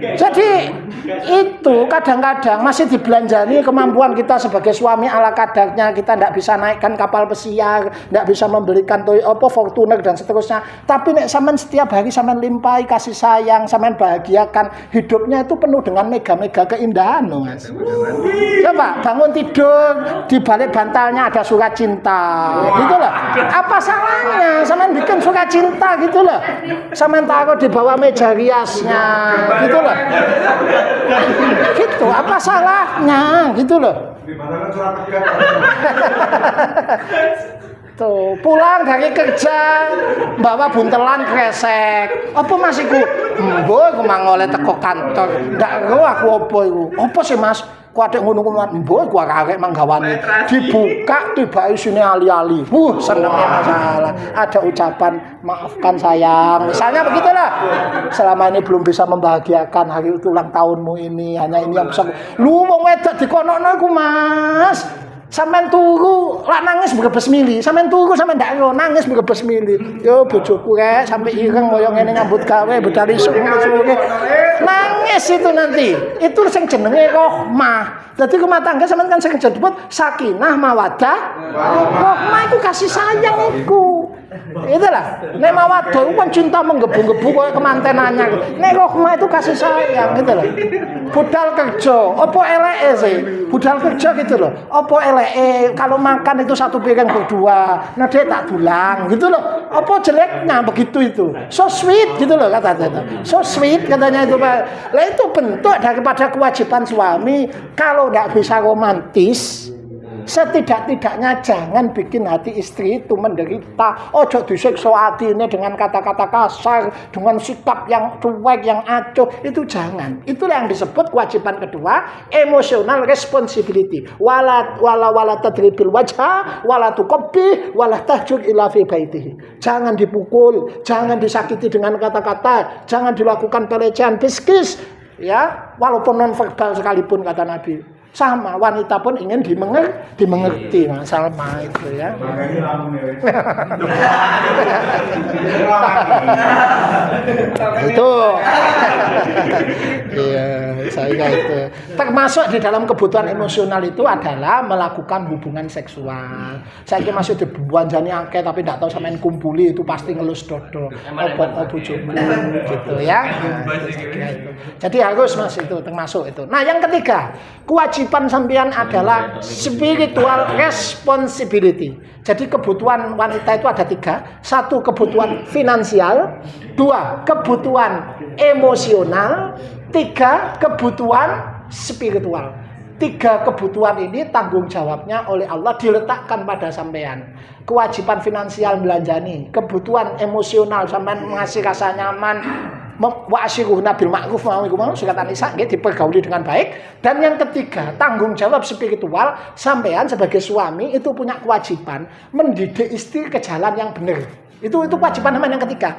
Jadi itu kadang-kadang masih dibelanjani kemampuan kita sebagai suami ala kadarnya. Kita tidak bisa naikkan kapal pesiar, tidak bisa membelikan Fortuner dan seterusnya. Tapi nek sampean setiap hari sampean limpahi kasih sayang, sampean bahagiakan, hidupnya itu penuh dengan mega-mega keindahan loh Mas. Coba bangun tidur di balik bantalnya ada surat cinta, gitu loh. Apa salahnya sampean bikin surat cinta gitu loh. Sampean taruh di bawah meja riasnya, gitu loh. Gitu, apa salahnya gitu loh. Tuh, pulang dari kerja bawa buntelan kresek. Apa Mas iku? Mbok aku mangole teko kantor. Ndak ro aku apa iku. Apa sih Mas? Ku adek ngono kuwi mbok ku arek manggawane. Dibuka tiba isine ali-ali. Senenge masalah. Ada ucapan maafkan sayang. Misalnya begitulah. Selama ini belum bisa membahagiakan hari ulang tahunmu ini, hanya ini yang bisa. Lu wong wedok dikonokno iku Mas. Sampeyan turu lak nangis brebes mili, sampeyan turu sampeyan ndak ero nangis brebes mili. Yo bojoku rek sampe ireng koyo ngene nyambut gawe bedal isuk ngono suwe. Nangis itu nanti. Itu sing jenenge rahmah. Dadi rumah tangga sampeyan kan sing disebut sakinah mawaddah. Rahmah itu kasih sayang iku. Itulah. Nek mawaddah itu kan cinta menggebu-gebu koyo kemanten anyar. Nek rahmah itu kasih sayang gitu loh. Budal kerja, apa eleke sih? Budal kerja gitu loh. Apa eleke kalau makan itu satu piring berdua. Nah dia tak dulang gitu loh. Apa jeleknya begitu itu? So sweet gitu loh kata-kata. So sweet katanya itu Pak. Lah itu bentuk daripada kewajiban suami kalau tidak bisa romantis. Setidak-tidaknya jangan bikin hati istri itu menderita. Ojo disiksa hatinya dengan kata-kata kasar, dengan sikap yang cuek, yang acuh. Itu jangan. Itulah yang disebut kewajiban kedua, emotional responsibility. Wala tadribil wajha, wala tuqabbih, wala tahjur ila fi baitihi. Jangan dipukul, jangan disakiti dengan kata-kata, jangan dilakukan pelecehan psikis, ya, walaupun non verbal sekalipun kata Nabi. Sama wanita pun ingin dimengerti sama itu ya. Itu iya saya itu termasuk di dalam kebutuhan emosional itu adalah melakukan hubungan seksual. Saya masih dibuanjani akeh tapi tidak tahu sampean kumpuli itu pasti ngelus dodo opo bojomu gitu ya. Jadi harus Mas itu termasuk itu. Nah yang ketiga kewajiban sampean adalah spiritual responsibility. Jadi kebutuhan wanita itu ada tiga. Satu kebutuhan finansial, dua kebutuhan emosional, tiga kebutuhan spiritual. Tiga kebutuhan ini tanggung jawabnya oleh Allah diletakkan pada sampean. Kewajiban finansial belanjani, kebutuhan emosional sampean mengasih rasa nyaman, wa asyiruhna bil ma'ruf mau surat An-Nisa nggih dipergauli dengan baik. Dan yang ketiga, tanggung jawab spiritual sampean sebagai suami itu punya kewajiban mendidik istri ke jalan yang benar. Itu kewajiban sampean yang ketiga.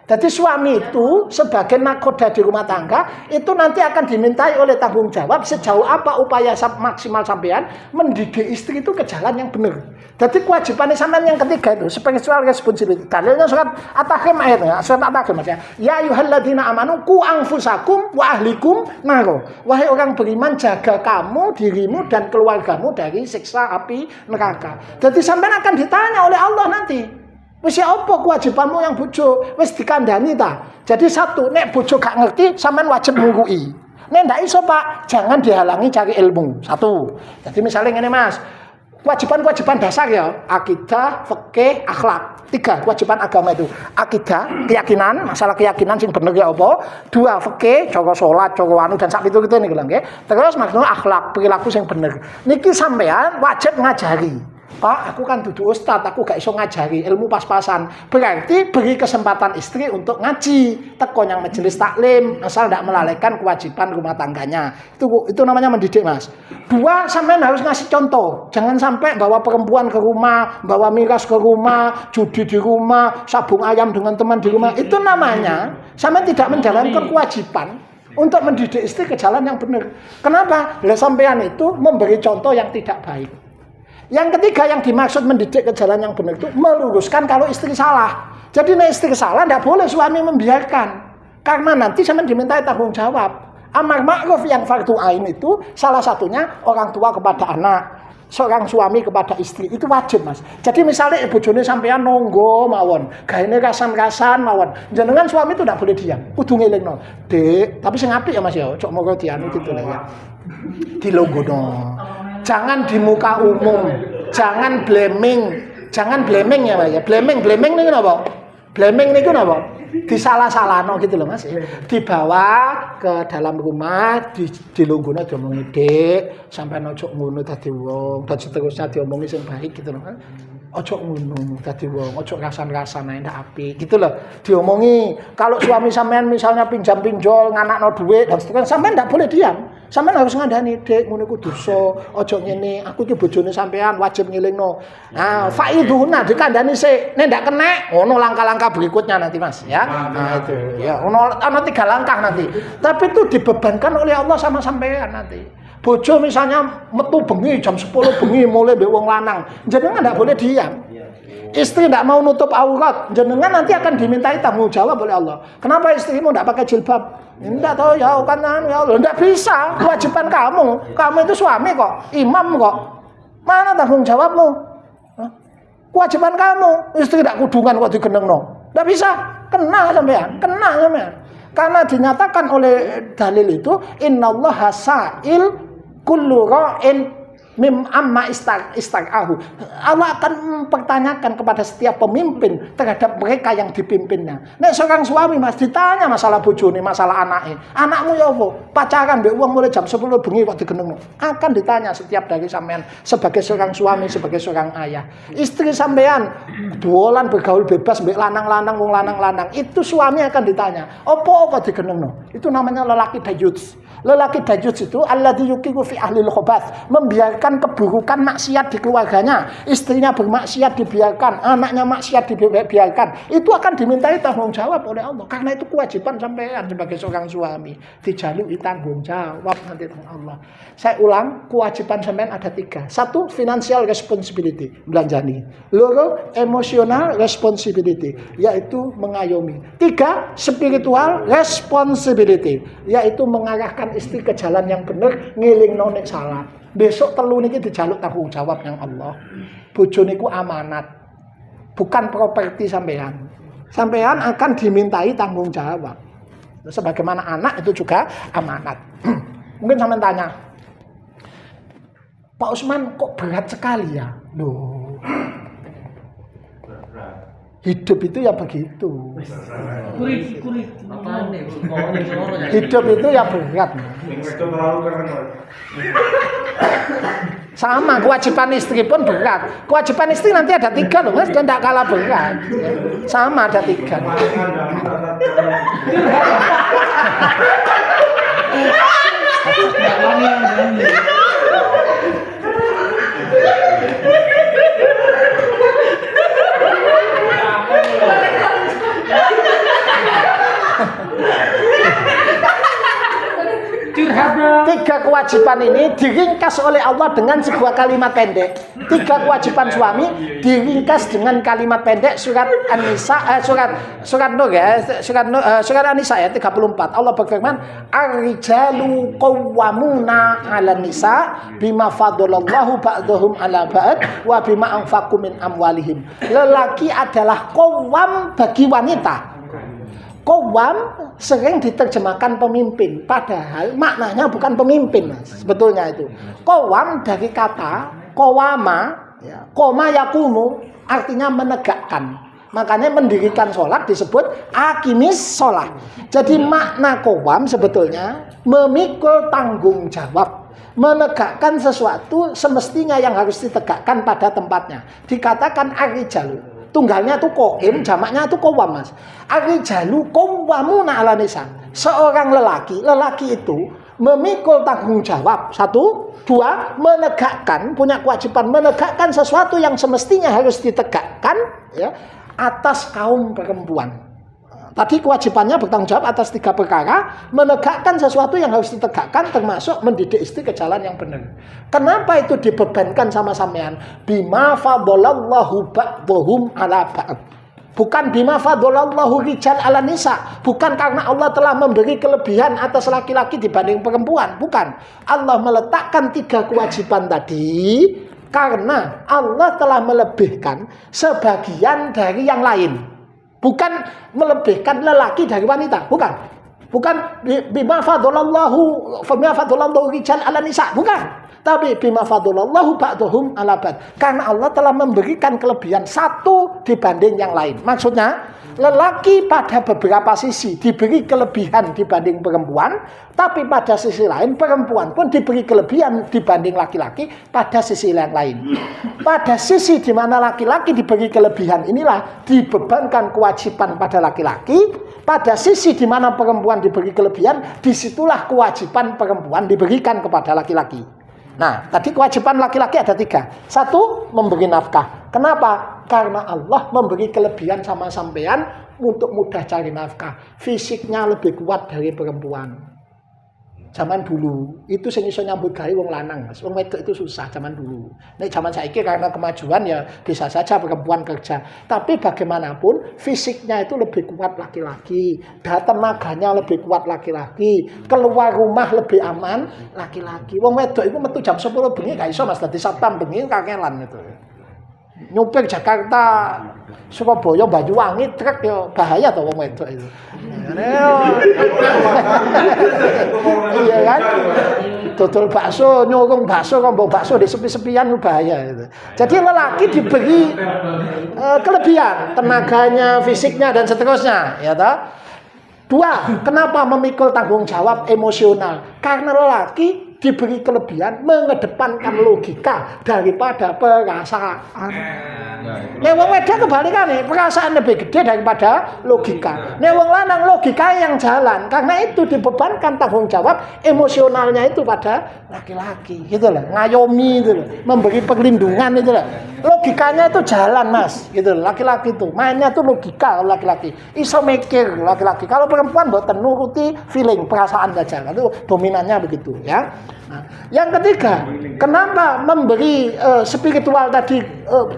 Jadi suami itu sebagai nakoda di rumah tangga itu nanti akan dimintai oleh tanggung jawab sejauh apa upaya maksimal sampean mendidik istri itu ke jalan yang benar. Jadi kewajiban sampean yang ketiga itu spiritual responsibility. Dalilnya surat At-Tahrim ayatnya, surat At-Tahrim ya. Ya ayyuhalladzina amanu qu anfusakum wa ahlikum nar. Wahai orang beriman, jaga kamu, dirimu dan keluargamu dari siksa api neraka. Jadi sampean akan ditanya oleh Allah nanti. Wis apa kewajibanmu yang bojo? Wis dikandani ta. Jadi satu, nek bojo gak ngerti, sampean wajib ngurui. Nek ndak iso, Pak, jangan dihalangi cari ilmu. Satu. Jadi misalnya ngene, Mas. Kewajiban-kewajiban dasar ya, akidah, fikih, akhlak. 3 kewajiban agama itu. Akidah, keyakinan, masalah keyakinan sing bener ya apa? 2 fikih, cara salat, cara anu dan sak itu niku lho nggih. Terus maksudnya akhlak, perilaku sing bener. Niki sampean wajib ngajari. Pak, aku kan duduk ustad, aku gak iso ngajari ilmu pas-pasan. Berarti beri kesempatan istri untuk ngaji. Teko yang majelis taklim, asal tidak melalaikan kewajiban rumah tangganya. Itu namanya mendidik, Mas. 2, sampean harus ngasih contoh. Jangan sampai bawa perempuan ke rumah, bawa miras ke rumah, judi di rumah, sabung ayam dengan teman di rumah. Itu namanya sampean tidak menjalankan kewajiban untuk mendidik istri ke jalan yang benar. Kenapa? Lah sampean itu memberi contoh yang tidak baik. Yang ketiga yang dimaksud mendidik ke jalan yang benar itu meluruskan kalau istri salah. Jadi nek istri salah tidak boleh suami membiarkan. Karena nanti sampean dimintai tanggung jawab. Amar ma'ruf yang fardu ain itu salah satunya orang tua kepada anak, seorang suami kepada istri itu wajib, Mas. Jadi misalnya bojone sampean nonggo mawon, gaene rasan-rasan mawon. Jenengan suami itu tidak boleh diam. Kudu ngelingno. Dek, tapi sing apik ya Mas ya, cok monggo dianu gitu lah ya. Dilonggono. Jangan di muka umum, jangan blaming ya Pak ya. Blaming niku napa? Blaming niku napa? Disalah-salahno gitu loh Mas. Dibawa ke dalam rumah, dilungguhno diomongi, "Dik, sampean ojo ngono dadi wong." Dan seterusnya diomongi sing baik gitu loh. Ojo ngono dadi wong, ojo rasan-rasan ae ndak apik gitu loh. Diomongi. Kalau suami sampean misalnya pinjam-pinjol, nganakno dhuwit dan seterusnya, sampean ndak boleh diam. Sampeyan harus ngandani, "Dik, ngono iku dosa, aja ngene. Aku iki bojone sampean, wajib ngelingno." Nah, faiduna dikandani sik. Nek ndak kenek, ngono langkah-langkah berikutnya nanti, Mas, ya. Nah, itu. Ya, ono 3 langkah nanti. Tapi itu dibebankan oleh Allah sama sampean nanti. Bojo misalnya metu bengi jam 10 bengi mulai mbek wong lanang, jenengan ndak boleh diam. Istri tidak mau nutup aurat, jenengan nanti akan dimintai tanggung jawab oleh Allah. Kenapa istrimu tidak pakai jilbab? Tidak tahu ya, kan ya Allah. Tidak bisa, kewajiban kamu. Kamu itu suami kok, imam kok. Mana tanggung jawabmu? Kewajiban kamu. Istri tidak kudungan kok digenengno. Tidak bisa, kena sampean. Karena dinyatakan oleh dalil itu, innallaha sa'il kullu ra'in mim amma istaqahu. Allah akan mempertanyakan kepada setiap pemimpin terhadap mereka yang dipimpinnya. Nek seorang suami Mas ditanya masalah bojone, masalah anake. Anakmu ya apa? Pacaran mbek wong mulai jam 10 bengi kok digenengno. Akan ditanya setiap dari sampean sebagai seorang suami, sebagai seorang ayah. Istri sampean dolan bergaul bebas mbek lanang-lanang wong lanang-lanang. Itu suami akan ditanya, "Apa kok digenengno?" Itu namanya lelaki dayuts. Lelaki dayuts itu alladzi yuqiru fi ahlil khabath, membiarkan keburukan maksiat di keluarganya. Istrinya bermaksiat dibiarkan, anaknya maksiat dibiarkan. Itu akan dimintai tanggung jawab oleh Allah. Karena itu kewajiban sampean sebagai seorang suami, dijalui tanggung jawab nanti dengan Allah. Saya ulang, kewajiban sampean ada 3. 1, financial responsibility, belanjani. 2, emotional responsibility, yaitu mengayomi. 3, spiritual responsibility, yaitu mengarahkan istri ke jalan yang benar, ngilingno nek salah. Besok telu niki dijaluk tanggung jawab yang Allah. Bojo niku amanat, bukan properti sampean. Sampean akan dimintai tanggung jawab. Sebagaimana anak itu juga amanat. Mungkin sampean tanya, "Pak Usman kok berat sekali ya?" Loh, hidup itu ya begitu. Hidup itu ya berat. Sama, kewajiban istri pun berat. Kewajiban istri nanti ada 3 loh Mas, dan tidak kalah berat. Sama ada 3. kewajiban ini diringkas oleh Allah dengan sebuah kalimat pendek. 3 kewajiban suami diringkas dengan kalimat pendek. Surat An-Nisa surat Nur ya, surat An-Nisa ayat 34. Allah berfirman, "Ar-rijalu qawwamuna 'alan nisa bima faddalallahu ba'dahum 'ala ba'd wa bima anfaqu min amwalihim." Lelaki adalah qawwam bagi wanita. Qawwam sering diterjemahkan pemimpin, padahal maknanya bukan pemimpin, Mas. Sebetulnya itu. Qawwam dari kata qawama, ya, qoma yaqumu, artinya menegakkan. Makanya mendirikan sholat disebut aqimis sholat. Jadi makna qawwam sebetulnya memikul tanggung jawab, menegakkan sesuatu semestinya yang harus ditegakkan pada tempatnya. Dikatakan ar-rijalu. Tunggalnya itu qaim, jamaknya itu qawwam, Mas. Ar-rijalu qawwamuna 'alan nisa. Seorang lelaki itu memikul tanggung jawab. 1, 2, menegakkan, punya kewajiban menegakkan sesuatu yang semestinya harus ditegakkan, ya, atas kaum perempuan. Tadi kewajibannya bertanggung jawab atas 3 perkara, menegakkan sesuatu yang harus ditegakkan, termasuk mendidik istri ke jalan yang benar. Kenapa itu dibebankan sama sampean? Bima faddalallahu ba'dahum 'ala ba'd. Bukan bima faddalallahu rijal 'ala nisa. Bukan karena Allah telah memberi kelebihan atas laki-laki dibanding perempuan. Bukan. Allah meletakkan 3 kewajiban tadi karena Allah telah melebihkan sebagian dari yang lain. Bukan melebihkan lelaki dari wanita, bukan. Bukan bima faddalallahu rijal 'ala nisa, bukan. Tapi bima faddalallahu ba'dahum 'ala ba'd. Karena Allah telah memberikan kelebihan satu dibanding yang lain. Maksudnya, lelaki pada beberapa sisi diberi kelebihan dibanding perempuan, tapi pada sisi lain perempuan pun diberi kelebihan dibanding laki-laki pada sisi yang lain. Pada sisi di mana laki-laki diberi kelebihan inilah dibebankan kewajiban pada laki-laki. Pada sisi di mana perempuan diberi kelebihan, disitulah kewajiban perempuan diberikan kepada laki-laki. Nah, tadi kewajiban laki-laki ada 3. 1, memberi nafkah. Kenapa? Karena Allah memberi kelebihan sama sampean untuk mudah cari nafkah. Fisiknya lebih kuat dari perempuan. Zaman dulu itu sing iso nyambut gawe wong lanang, Mas. Wong wedok itu susah zaman dulu. Nek zaman saiki karena kemajuan ya bisa saja perempuan kerja. Tapi bagaimanapun fisiknya itu lebih kuat laki-laki, tenaganya lebih kuat laki-laki, keluar rumah lebih aman laki-laki. Wong wedok itu metu jam 10 bengi gak iso, Mas, dadi satpam bengi kangelan gitu. Nyupir Jakarta, Surabaya, Banyuwangi, truk ya bahaya tuh wong wedok itu. Iya kan? Dodol bakso, nyurung bakso, rombong bakso di sepi-sepian bahaya itu. Jadi lelaki diberi kelebihan tenaganya, fisiknya dan seterusnya, ya toh. 2, kenapa memikul tanggung jawab emosional? Karena lelaki diberi kelebihan mengedepankan logika daripada perasaan. Nek wong wedok kebalikane, perasaan lebih gede daripada logika. Nek wong lanang logika yang jalan. Karena itu dibebankan tanggung jawab emosionalnya itu pada laki-laki, gitu loh. Ngayomi itu loh, memberi perlindungan itu loh. Logikanya itu jalan, Mas, gitu loh. Laki-laki itu mainnya tuh logika kalau laki-laki. Iso mikir laki-laki. Kalau perempuan mboten nuruti feeling, perasaan saja. Itu dominannya begitu, ya. Nah, yang ketiga, kenapa memberi spiritual tadi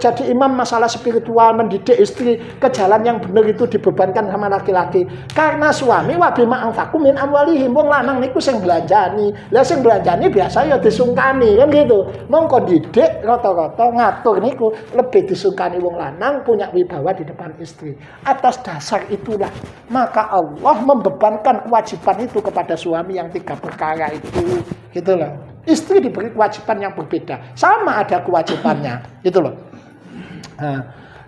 jadi imam masalah spiritual, mendidik istri ke jalan yang benar itu dibebankan sama laki-laki? Karena suami wa bima anfaqu min amwalihim, wong lanang niku sing belanjani. Lah sing belanjani biasa ya disungkani kan gitu. Mongko didik rata-rata ngatur niku lebih disungkani wong lanang, punya wibawa di depan istri. Atas dasar itulah maka Allah membebankan kewajiban itu kepada suami yang 3 perkara itu. Gitu loh. Istri diberi kewajiban yang berbeda, sama ada kewajibannya, gitu loh.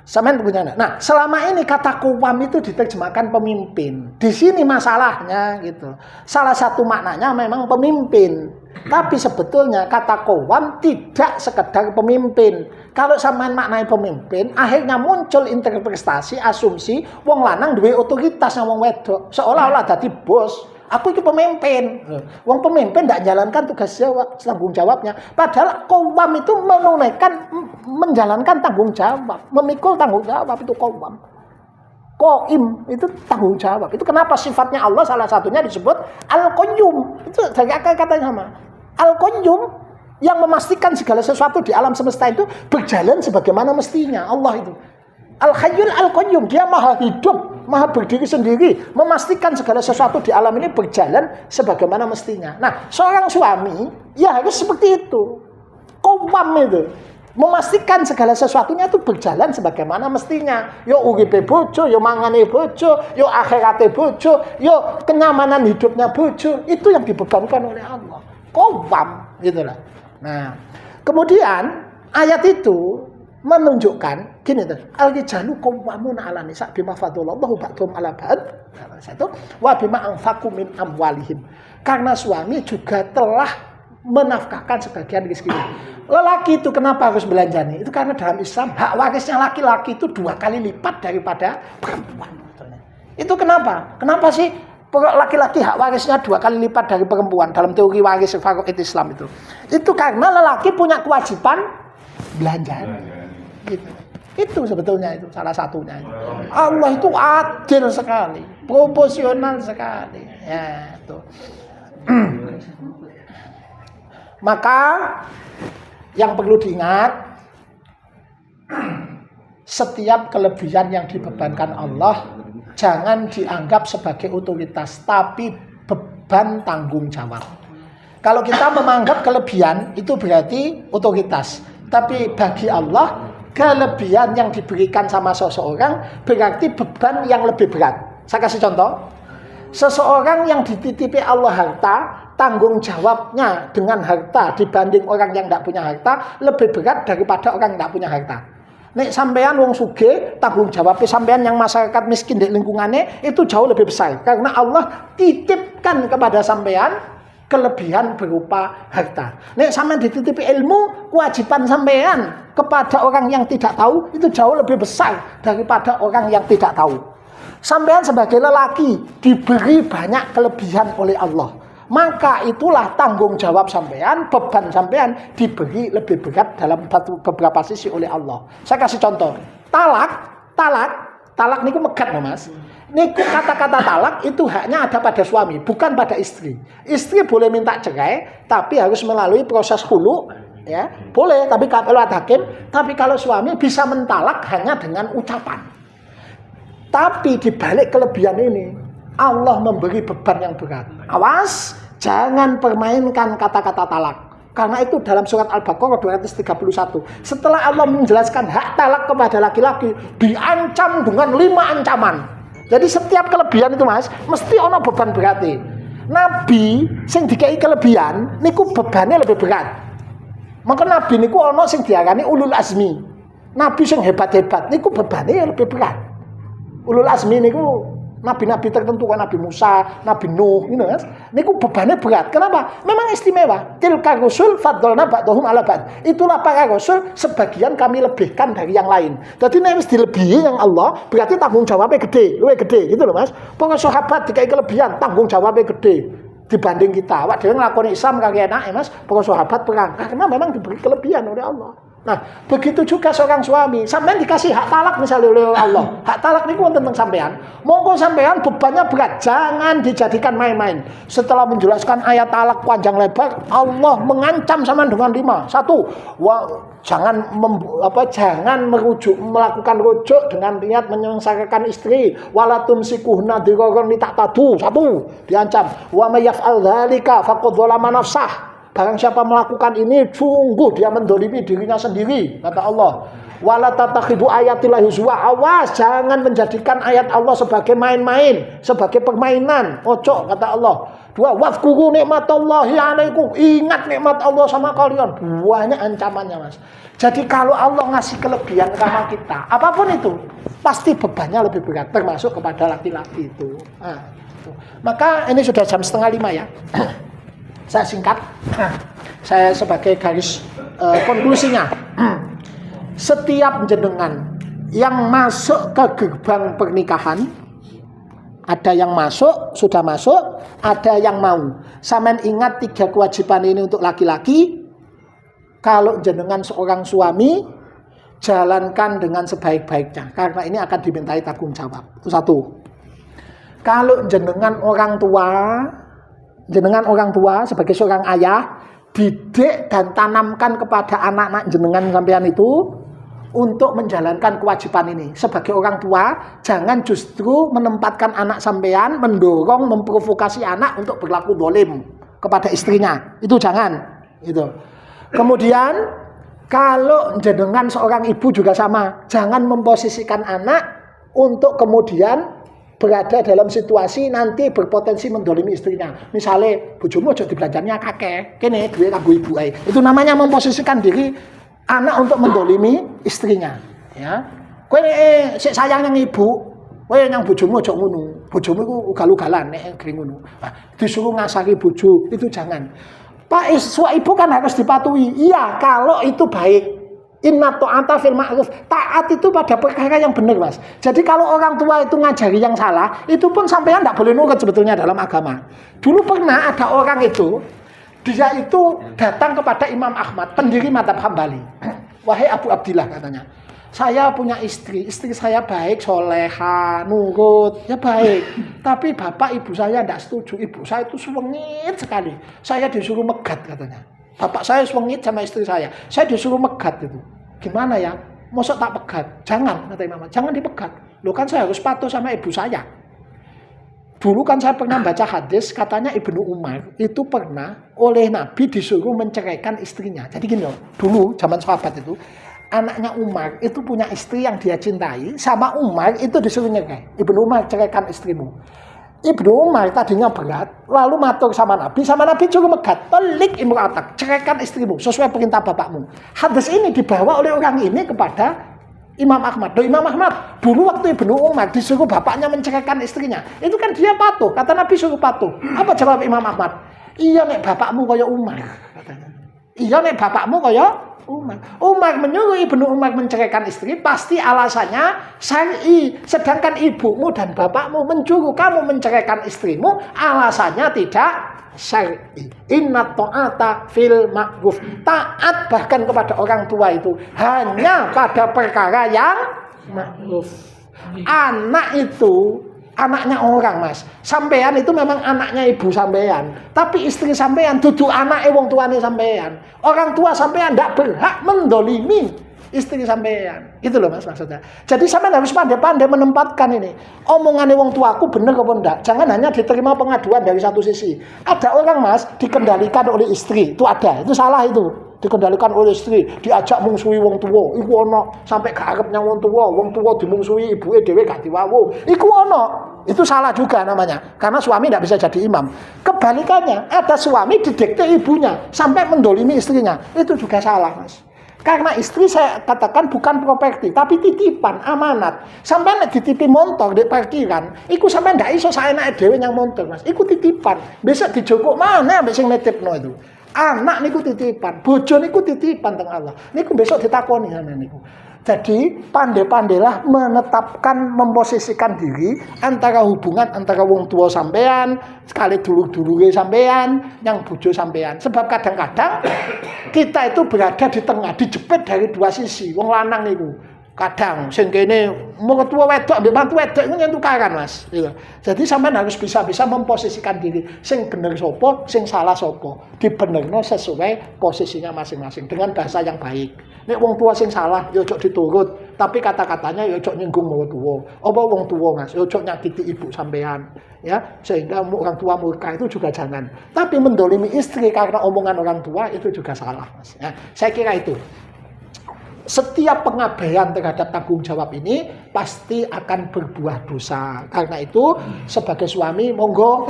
Sampean punya. Nah, selama ini kata qawwam itu diterjemahkan pemimpin. Di sini masalahnya, gitu. Salah satu maknanya memang pemimpin, tapi sebetulnya kata qawwam tidak sekedar pemimpin. Kalau sampean maknai pemimpin, akhirnya muncul interpretasi, asumsi, wong lanang duwe otoritas nang wong wedok, seolah-olah dadi bos. Aku itu pemimpin. Wong pemimpin tidak jalankan tugas tanggung jawabnya. Padahal qawwam itu menjalankan tanggung jawab, memikul tanggung jawab, itu qawwam. Qaim itu tanggung jawab. Itu kenapa sifatnya Allah salah satunya disebut al-qayyum. Itu dari akal katanya sama. Al-Qayyum yang memastikan segala sesuatu di alam semesta itu berjalan sebagaimana mestinya. Allah itu Al-Hayyul Al-Qayyum, dia maha hidup, maha berdiri sendiri, memastikan segala sesuatu di alam ini berjalan sebagaimana mestinya. Nah, seorang suami ya harus seperti itu. Qawwam itu memastikan segala sesuatunya itu berjalan sebagaimana mestinya. Yo uripe bojo, yo mangane bojo, yo akhirate bojo, yo kenyamanan hidupnya bojo, itu yang dibebankan oleh Allah. Qawwam gitulah. Nah, kemudian ayat itu menunjukkan gini tuh, al-rijalu qawwamuna 'ala nisa bima faddalallahu ba'dhum 'ala ba'd. Satu, wa bima anfaqu min amwalihim. Karena suami juga telah menafkahkan sebagian rezekinya. Lelaki itu kenapa harus belanja nih? Itu karena dalam Islam hak warisnya laki-laki itu 2 kali lipat daripada perempuan. Itu kenapa? Kenapa sih laki-laki hak warisnya 2 kali lipat dari perempuan dalam teori waris faraid Islam itu? Itu karena lelaki punya kewajiban belanja. Gitu. Itu sebetulnya itu salah satunya. Allah itu adil sekali, proporsional sekali. Ya, itu. Maka yang perlu diingat, setiap kelebihan yang dibebankan Allah jangan dianggap sebagai otoritas, tapi beban tanggung jawab. Kalau kita menganggap kelebihan itu berarti otoritas, tapi bagi Allah kelebihan yang diberikan sama seseorang berarti beban yang lebih berat. Saya kasih contoh. Seseorang yang dititipi Allah harta, tanggung jawabnya dengan harta dibanding orang yang tidak punya harta lebih berat daripada orang yang tidak punya harta. Nek sampean wong sugih, tanggung jawabnya sampean yang masyarakat miskin di lingkungannya itu jauh lebih besar. Karena Allah titipkan kepada sampean kelebihan berupa harta. Nek sampean dititipi ilmu, kewajiban sampean kepada orang yang tidak tahu itu jauh lebih besar daripada orang yang tidak tahu. Sampean sebagai lelaki diberi banyak kelebihan oleh Allah. Maka itulah tanggung jawab sampean, beban sampean diberi lebih berat dalam beberapa sisi oleh Allah. Saya kasih contoh. Talak niku megat loh Mas. Niku kata-kata talak itu haknya ada pada suami, bukan pada istri. Istri boleh minta cerai, tapi harus melalui proses hulu, ya. Boleh, tapi kalau ada hakim, tapi kalau suami bisa mentalak hanya dengan ucapan. Tapi di balik kelebihan ini Allah memberi beban yang berat. Awas, jangan permainkan kata-kata talak. Karena itu dalam surat Al-Baqarah 231. Setelah Allah menjelaskan hak talak kepada laki-laki, diancam dengan 5 ancaman. Jadi setiap kelebihan itu Mas, mesti ono beban berarti. Nabi sing dikai kelebihan, niku bebannya lebih berat. Maka Nabi niku ono sing diarani ulul azmi. Nabi sing hebat-hebat, niku bebannya lebih berat. Ulul azmi niku nabi-nabi tertentu, kan Nabi Musa, Nabi Nuh, gitu kan. Niku bebannya berat. Kenapa? Memang istimewa. Tilka rusul faddalna ba'dahum 'ala ba'd. Itulah para rasul, sebagian kami lebihkan dari yang lain. Jadi nek wis dilebihi yang Allah, berarti tanggung jawabnya gede, luwih gede, gitu loh Mas. Para sahabat dikai kelebihan, tanggung jawabnya gede dibanding kita. Awak dhewe nglakoni Islam kagak enak, Mas. Para sahabat perang karena memang diberi kelebihan oleh Allah. Nah, begitu juga seorang suami, sampean dikasih hak talak misalnya oleh Allah. Hak talak niku wonten teng sampean. Monggo sampean bebannya berat, jangan dijadikan main-main. Setelah menjelaskan ayat talak panjang lebar, Allah mengancam sampean dengan 5. 1, jangan melakukan rujuk dengan niat menyengsarakan istri. Walatum sikuhna diroron li ta'tadu. 1, diancam. Wa may yaf'al dzalika faqad dzalama nafsah. Barang siapa melakukan ini, sungguh dia mendolimi dirinya sendiri, kata Allah. Wala tatakhidu ayatillahi huzwa. Awas, jangan menjadikan ayat Allah sebagai main-main, sebagai permainan. Ojo, kata Allah. 2, wadhkuru nikmatallahi alaikum. Ingat nikmat Allah sama kalian. Banyak ancamannya Mas. Jadi kalau Allah ngasih kelebihan sama kita, apapun itu, pasti bebannya lebih berat, termasuk kepada laki-laki itu. Nah, itu. Maka ini sudah jam 4:30 ya. Saya singkat, saya sebagai garis konklusinya. Setiap jenengan yang masuk ke gerbang pernikahan, ada yang masuk, sudah masuk, ada yang mau. Sampeyan ingat 3 kewajiban ini untuk laki-laki. Kalau jenengan seorang suami, jalankan dengan sebaik-baiknya, karena ini akan dimintai tanggung jawab. Itu 1. Kalau jenengan orang tua sebagai seorang ayah, didik dan tanamkan kepada anak-anak jenengan sampean itu untuk menjalankan kewajiban ini. Sebagai orang tua, jangan justru menempatkan anak sampean, mendorong, memprovokasi anak untuk berlaku dolim kepada istrinya. Itu jangan. Itu. Kemudian, kalau jenengan seorang ibu juga sama, jangan memposisikan anak untuk kemudian berada dalam situasi nanti berpotensi mendolimi istrinya. Misalnya, bojomu aja dibelanjanya kakek, kene duwe kanggo ibu ae. Itu namanya memposisikan diri anak untuk mendolimi istrinya. Ya, kowe sik sayang yang ibu, kowe yang bojomu aja ngono. Bojomu iku ugal-ugalan nek gering ngono. Nah, disuruh ngasari bojo, itu jangan. Pak ibu kan harus dipatuhi. Iya, kalau itu baik. Inna ta'ata fil ma'ruf. Taat itu pada perkara yang benar, Mas. Jadi kalau orang tua itu ngajari yang salah, itu pun sampean enggak boleh nurut sebetulnya dalam agama. Dulu pernah ada orang itu, dia itu datang kepada Imam Ahmad, pendiri mazhab Hambali. Wahai Abu Abdillah, katanya, saya punya istri saya baik, soleha, nurut, ya baik. Tapi bapak ibu saya tidak setuju. Ibu saya itu suwengit sekali. Saya disuruh megat, katanya. Bapak saya suwengit sama istri saya disuruh megat itu. Gimana ya? Mosok tak pegat? Jangan, kata Imam Ahmad, jangan dipegat. Loh kan saya harus patuh sama ibu saya. Dulu kan saya pernah baca hadis, katanya Ibnu Umar itu pernah oleh Nabi disuruh menceraikan istrinya. Jadi gini loh, dulu zaman sahabat itu, anaknya Umar itu punya istri yang dia cintai, sama Umar itu disuruh nyerai. Ibnu Umar, ceraikan istrimu. Ibnu Umar tadinya berat, lalu matur sama Nabi suruh megat, telik imra'atak, ceraikan istrimu sesuai perintah bapakmu. Hadis ini dibawa oleh orang ini kepada Imam Ahmad. Loh, Imam Ahmad, dulu waktu Ibnu Umar disuruh bapaknya menceraikan istrinya, itu kan dia patuh, kata Nabi suruh patuh. Apa jawab Imam Ahmad? Iya nek bapakmu kaya Umar, katanya. Iya nek bapakmu kaya Umar. Umar menyuruh Ibnu Umar menceraikan istri, pasti alasannya syar'i. Sedangkan ibumu dan bapakmu menyuruh kamu menceraikan istrimu, alasannya tidak syar'i. Inna ta'ata fil ma'ruf. Taat bahkan kepada orang tua itu hanya pada perkara yang ma'ruf. Anak itu anaknya orang, Mas. Sampean itu memang anaknya ibu sampean, tapi istri sampean dudu anake wong tuane sampean. Orang tua sampean ndak berhak mendolimi istri sampean. Itu loh, Mas, maksudnya. Jadi sampean harus pandai-pandai menempatkan ini. Omongane wong tuaku bener apa ndak? Jangan hanya diterima pengaduan dari satu sisi. Ada orang, Mas, dikendalikan oleh istri. Itu ada. Itu salah itu. Dikendalikan oleh istri, diajak mungsuhi wong tua, iku ono sampai garepnya wong tua dimungsuhi ibuke dhewe gak diwawu, iku ono. Itu salah juga namanya, karena suami tidak bisa jadi imam. Kebalikannya, ada suami didikte ibunya sampai mendolimi istrinya, itu juga salah, Mas. Karena istri saya katakan bukan properti, tapi titipan, amanat. Sampai nek dititipi montor di parkiran, iku sampai ndak iso saenake dhewe yang montor, Mas. Iku titipan. Besok dijogok mana ambek sing nitipno itu. Anak niku titipan, bojo niku titipan teng Allah. Niku besok ditakoni sampeyan niku. Jadi pandai-pandailah menetapkan, memposisikan diri antara hubungan antara wong tua sampean, sekali dulur-dulure sampean, yang bojo sampean. Sebab kadang-kadang kita itu berada di tengah, dijepit dari dua sisi. Wong lanang niku kadang sing kene mertua wedok ambek mantu wedok iku tukaran, Mas. Gitu. Jadi sampean harus bisa-bisa memposisikan diri. Sing bener sapa, sing salah sapa. Dibenerno sesuai posisinya masing-masing dengan bahasa yang baik. Nek wong tua sing salah ya ojo diturut, tapi kata-katanya ya ojo nyinggung wong tua. Apa wong tua, Mas? Ya ojo nyakiti ibu sampean. Ya, sehingga orang tua murka itu juga jangan. Tapi mendolimi istri karena omongan orang tua itu juga salah, Mas. Ya, saya kira itu. Setiap pengabaian terhadap tanggung jawab ini pasti akan berbuah dosa. Karena itu sebagai suami monggo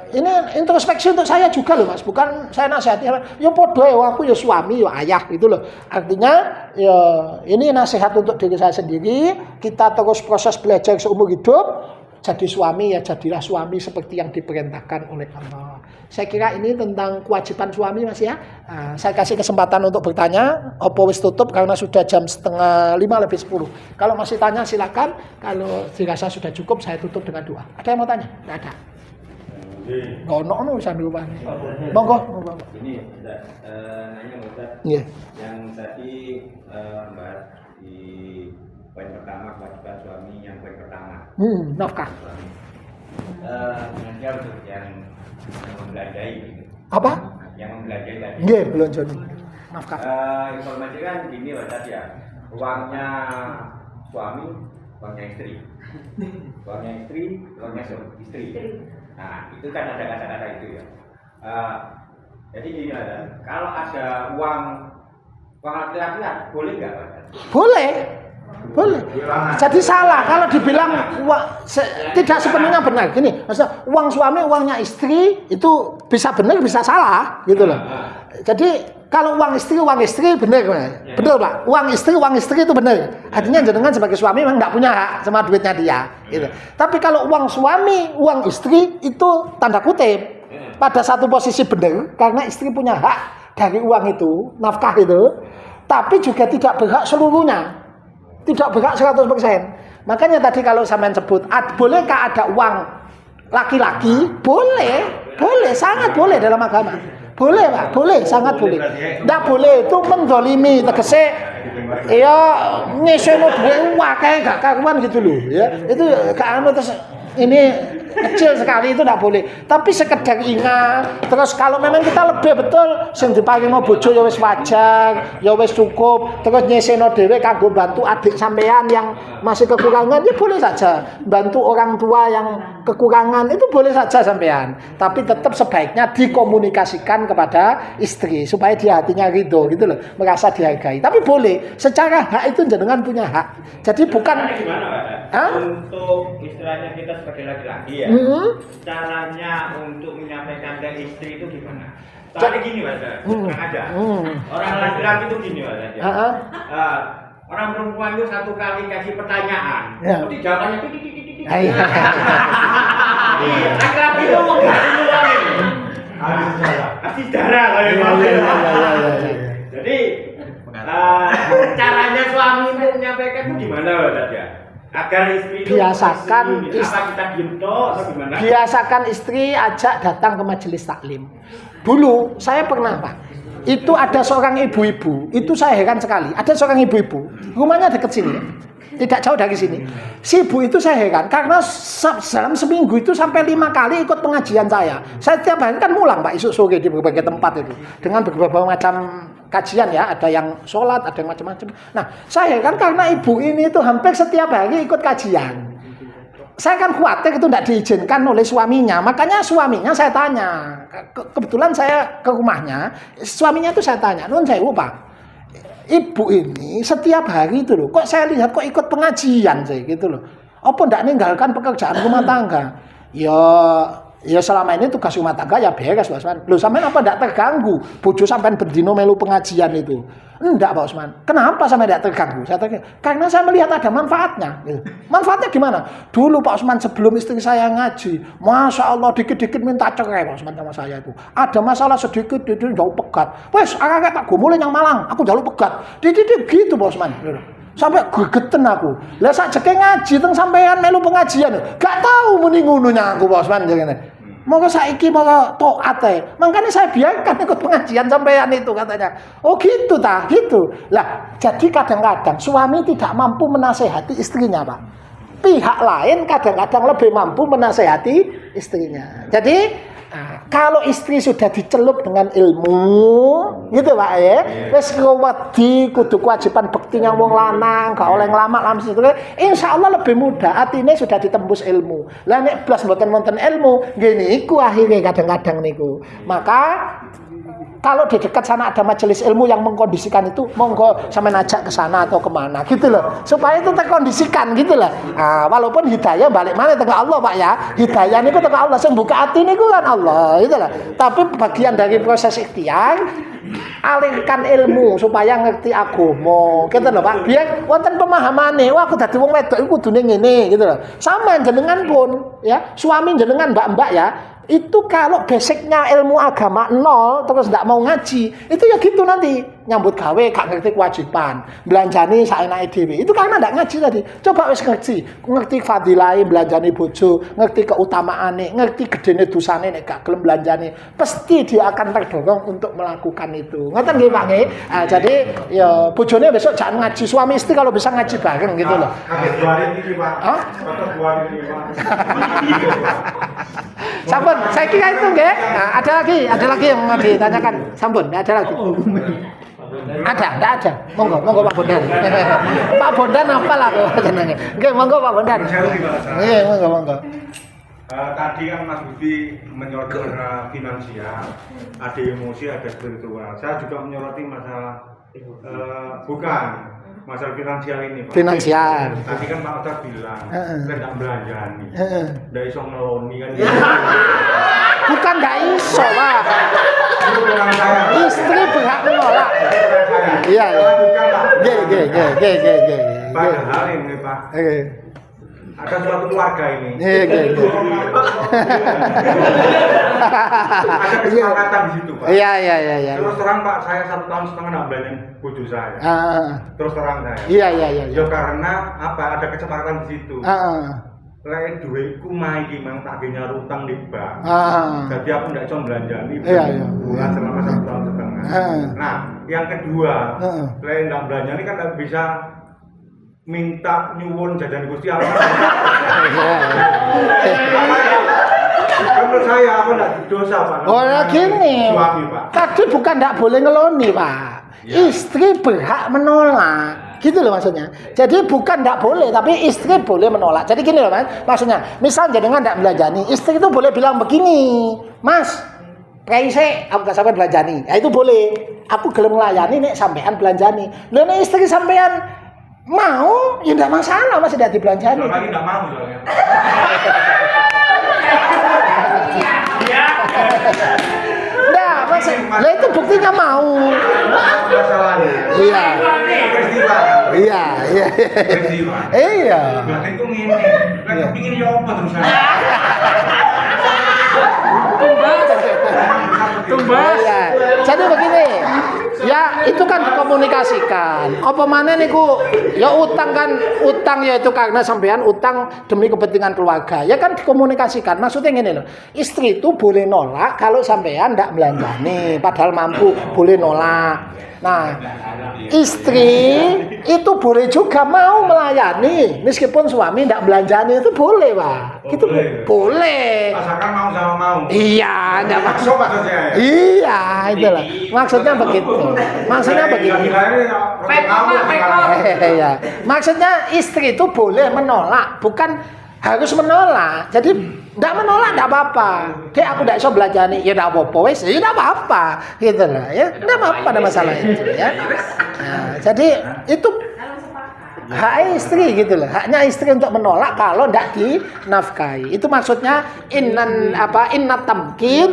ini introspeksi untuk saya juga loh, Mas. Bukan saya nasihati ya podo ya aku ya suami ya ayah gitu loh. Artinya ya ini nasihat untuk diri saya sendiri. Kita terus proses belajar seumur hidup. Jadi suami ya jadilah suami seperti yang diperintahkan oleh Allah. Saya kira ini tentang kewajiban suami, Mas ya. Saya kasih kesempatan untuk bertanya. Oppo wis tutup karena sudah jam 4:45 lebih 10. Kalau masih tanya silakan. Kalau dirasa sudah cukup saya tutup dengan doa. Ada yang mau tanya? Tidak ada. Ngono sambil lupa. Monggo. Ini nanya Ustaz. Iya. Yang tadi bahas di poin pertama kewajiban suami yang poin pertama. Nafkah. Dengan untuk yang memblandai gitu. Apa? yang membelanjai tadi. Nggih, belanja nafkah. Informasi kan gini Pak tadi ya, uangnya suami, uangnya istri. Uangnya istri, uangnya istri. Nah, itu kan ada kata-kata itu ya. Jadi gini ada, kalau ada uang laki-laki boleh nggak Pak? Boleh. Boleh. Jadi salah kalau dibilang tidak sepenuhnya benar. Gini, maksudnya uang suami, uangnya istri itu bisa benar, bisa salah, gitu loh. Jadi kalau uang istri benar, benar Pak. Uang istri itu benar. Artinya jenengan sebagai suami memang nggak punya hak sama duitnya dia. Gitu. Tapi kalau uang suami, uang istri itu tanda kutip. Pada satu posisi benar, karena istri punya hak dari uang itu, nafkah itu. Tapi juga tidak berhak seluruhnya. Tidak berhak 100%. Makanya tadi kalau sampean sebut, bolehkah ada uang laki-laki? Boleh, sangat boleh dalam agama. Boleh Pak, boleh, sangat boleh. Tidak boleh itu mendolimi, tegese ya nyesono duwe wae gak karuan gitu loh ya. Itu kan terus ini kecil sekali itu tidak boleh. Tapi sekedar ingat. Terus kalau memang kita lebih betul sing diparingi bojo ya wis wajar, ya wis cukup. Terus nyeseno dhewe kanggo bantu adik sampean yang masih kekurangan ya boleh saja. Bantu orang tua yang kekurangan itu boleh saja sampean. Tapi tetap sebaiknya dikomunikasikan kepada istri supaya dia hatinya ridho gitu loh, merasa dihargai. Tapi boleh, secara hak itu jenengan punya hak. Jadi bukan Gimana Pak? Untuk istilahnya kita sebagai laki-laki ya, caranya untuk menyampaikan ke istri itu gimana? Soalnya gini Pak, ada orang laki-laki itu gini Pak, orang perempuan itu satu kali kasih pertanyaan, jadi jawabannya titik. Laki-laki itu mau keluar ini, kasih darah Jadi caranya suami itu menyampaikan itu gimana Pak ya? Agar istri itu biasakan biasakan istri ajak datang ke majelis taklim. Dulu saya pernah Pak, itu ada seorang ibu-ibu, itu saya heran sekali. Ada seorang ibu-ibu, rumahnya dekat sini, tidak jauh dari sini. Si ibu itu saya heran karena dalam seminggu itu sampai 5 kali ikut pengajian saya. Saya tiap hari kan pulang Pak, isuk sore di berbagai tempat itu dengan berbagai macam kajian ya, ada yang sholat, ada yang macam-macam. Nah, saya kan karena ibu ini itu hampir setiap hari ikut kajian. Saya kan khawatir itu tidak diizinkan oleh suaminya. Makanya suaminya saya tanya. Kebetulan saya ke rumahnya, suaminya itu saya tanya, "Nun saya Pak, ibu ini setiap hari itu loh, kok saya lihat kok ikut pengajian saya gitu loh. Apa tidak meninggalkan pekerjaan rumah tangga?" Ya selama ini tugas rumah tangga ya beres Pak Usman. Loh sampean apa tidak terganggu? Bojo sampean bendino melu pengajian itu. Enggak Pak Usman. Kenapa sampean tidak terganggu? Saya tanya, karena saya melihat ada manfaatnya. Manfaatnya gimana? Dulu Pak Usman sebelum istri saya ngaji, Masya Allah dikit-dikit minta cerai Pak Usman sama saya itu. Ada masalah sedikit, jauh pegat. Wes, agak tak gue mulai yang Malang, aku jauh pegat. Dididik gitu Pak Usman. Sampai gregeten aku. Lah sakjeke ngaji teng sampean melu pengajian. Gak tahu muni ngononya aku Pak Usman jane. Moga saiki moga taat ae. Makanya saya biarkan ikut pengajian sampean itu katanya. Oh gitu tah, gitu. Lah, jadi kadang-kadang suami tidak mampu menasehati istrinya, Pak. Pihak lain kadang-kadang lebih mampu menasehati istrinya. Jadi kalau istri sudah dicelup dengan ilmu, gitu Pak ya. Wis wedi kudu kewajiban bektinya wong lanang, gak oleh nglamak langsung itu. Insyaallah lebih mudah, atine sudah ditembus ilmu. Lah nek blas mboten wonten ilmu, nggih niku akhire kadang-kadang niku. Maka kalau di dekat sana ada majelis ilmu yang mengkondisikan itu, monggo sampean ajak ke sana atau kemana gitu loh. Supaya itu terkondisikan gitu loh. Nah, walaupun hidayah balik mana tengah Allah Pak ya. Hidayah niku tengah Allah, sing buka hati niku kan Allah gitu loh. Tapi bagian dari proses ikhtiar alihkan ilmu supaya ngerti agama gitu loh Pak. Biar wonten pemahamane, wah aku dadi wong wedok iku kudune ngene gitu loh. Sama jenengan pun ya, suami jenengan mbak-mbak ya. Itu kalau basicnya ilmu agama nol terus tidak mau ngaji, itu ya gitu nanti nyambut gawe gak ngerti kewajiban, belanjani saenake dhewe. Itu karena tidak ngaji tadi. Coba wis ngerti fadilai belanjani bojo, ngerti keutamaane, ngerti gedene dosane nek gak gelem belanjani, pasti dia akan terdorong untuk melakukan itu. Ngoten nggih Pak nggih. Nah, jadi ya bojone besok jangan ngaji, suami istri kalau bisa ngaji bareng gitu loh. Kaget 2 hari ini Pak. Hah? 2 hari ini Pak. Sampun, saya kira itu nggih. Nah, ada lagi yang mau ditanyakan. Sampun, ada lagi. Enggak ada. Monggo Pak Bondan. Pak Bondan hafal aku jenenge. Nggih, monggo Pak Bondan. Nggih, monggo. Tadi kan Mas Budi menyoroti masalah finansial, ada emosi, ada spiritual. Saya juga menyoroti masalah bukan masalah finansial ini, Pak. Finansial. Tadi kan Pak Ustadz bilang, saya tidak belanjani, tidak iso ngeloni kan. Bukan nggak iso, Pak. Itu orang saya. Istri berhak menolak. Iya. Ge. Padahal ini Pak, ada suatu keluarga ini. Ada kesepakatan di situ, Pak. Iya. Terus terang Pak, saya 1,5 tahun nggak belanjain bojo saya. Terus terang saya. Iya. Ya karena apa? Ada kesepakatan di situ. Lek duitku mai iki mang tak ge nyaru utang di bank. Jadi aku ndak iso belanjani. Bulan selama 1,5 tahun. Nah, yang kedua, lek ndak belanjani kan ndak bisa minta nyuwun jajan Gusti Allah. Menurut saya apa ndak dosa, Pak? Oh, gini. Suami, Pak. Tadi bukan ndak boleh ngeloni, Pak. Istri berhak menolak. Gitu loh maksudnya. Jadi bukan ndak boleh, tapi istri boleh menolak. Jadi gini loh, Mas. Maksudnya, misal jenengan ndak belanjani, istri itu boleh bilang begini, "Mas, kaise aku gak sampai belanjani." Ya itu boleh. Aku gelem nglayani nek sampean belanjani. Lha nek istri sampean mau, ya ndak masalah, Mas, tidak dibelanjani. Lagi ndak mau soalnya. Nah, maksudnya itu buktinya mau. Masalahnya. Iya. Peristiwa. Iya. Peristiwa. Iya. Berarti itu ngene. Lek kepingin yo apa terus saya. Tumbas. Iya. Jadi begini. Ya, itu kan dikomunikasikan. Apa mana niku? Ya utang ya itu karena sampean utang demi kepentingan keluarga. Ya kan dikomunikasikan. Maksudnya gini loh. Istri itu boleh nolak kalau sampean ndak belanjani, padahal mampu, boleh nolak. Nah, istri itu boleh juga mau melayani meskipun suami ndak belanjani, itu boleh, Pak. Itu boleh. Asalkan mau sama mau. Iya, ndak Maksud maksudnya ya. Iya, itulah. Maksudnya begitu. Maksudnya begitu. Iya. Maksudnya istri itu boleh menolak, bukan harus menolak. Jadi enggak menolak enggak apa-apa. Kayak aku enggak iso belanjani, ya enggak apa-apa wis, ya enggak apa-apa. Gitu lah ya. Enggak apa-apa, ada masalah itu ya. Nah, jadi itu hak istri gitu loh. Haknya istri untuk menolak kalau enggak dinafkahi. Itu maksudnya inna tamkin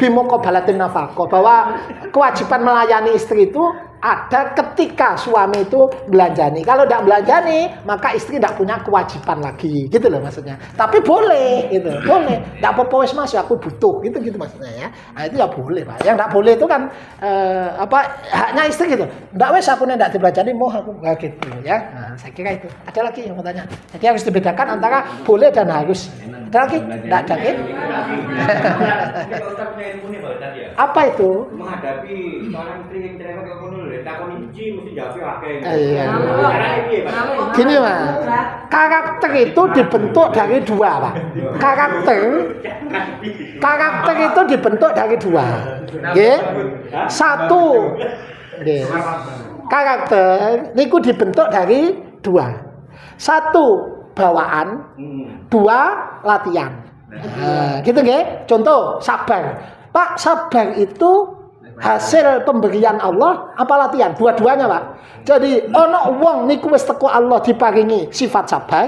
bimuqabalatin nafaqah, bahwa kewajiban melayani istri itu ada ketika suami itu belanjani. Kalau tidak belanjani, maka istri tidak punya kewajiban lagi, gitu loh maksudnya. Tapi boleh, gitu, boleh. Tidak apa-apa wes mas, aku butuh, gitu maksudnya ya. Nah, itu ya boleh, Pak. Yang tidak boleh itu kan haknya istri gitu. Tidak wes aku tidak dibelanjani, mau aku nggak gitu ya. Nah, saya kira itu. Ada lagi yang mau tanya. Jadi harus dibedakan antara boleh dan harus. Ada lagi? Tidak ada kan? Apa itu? Menghadapi seorang istri yang cerewet kok ngono lho, takon iki mesti jawab akeh. Iya. Carane piye, Pak? Gini, Mas. Karakter itu dibentuk dari dua, Pak. Karakter itu dibentuk dari dua. Nggih. Satu. Nggih. Karakter niku dibentuk dari dua. Satu, bawaan. Dua, latihan. Nah, gitu nggih. Contoh, sabar. Pak, sabar itu hasil pemberian Allah apa latihan? Dua-duanya, Pak. Jadi ana wong niku wis teko Allah diparingi sifat sabar.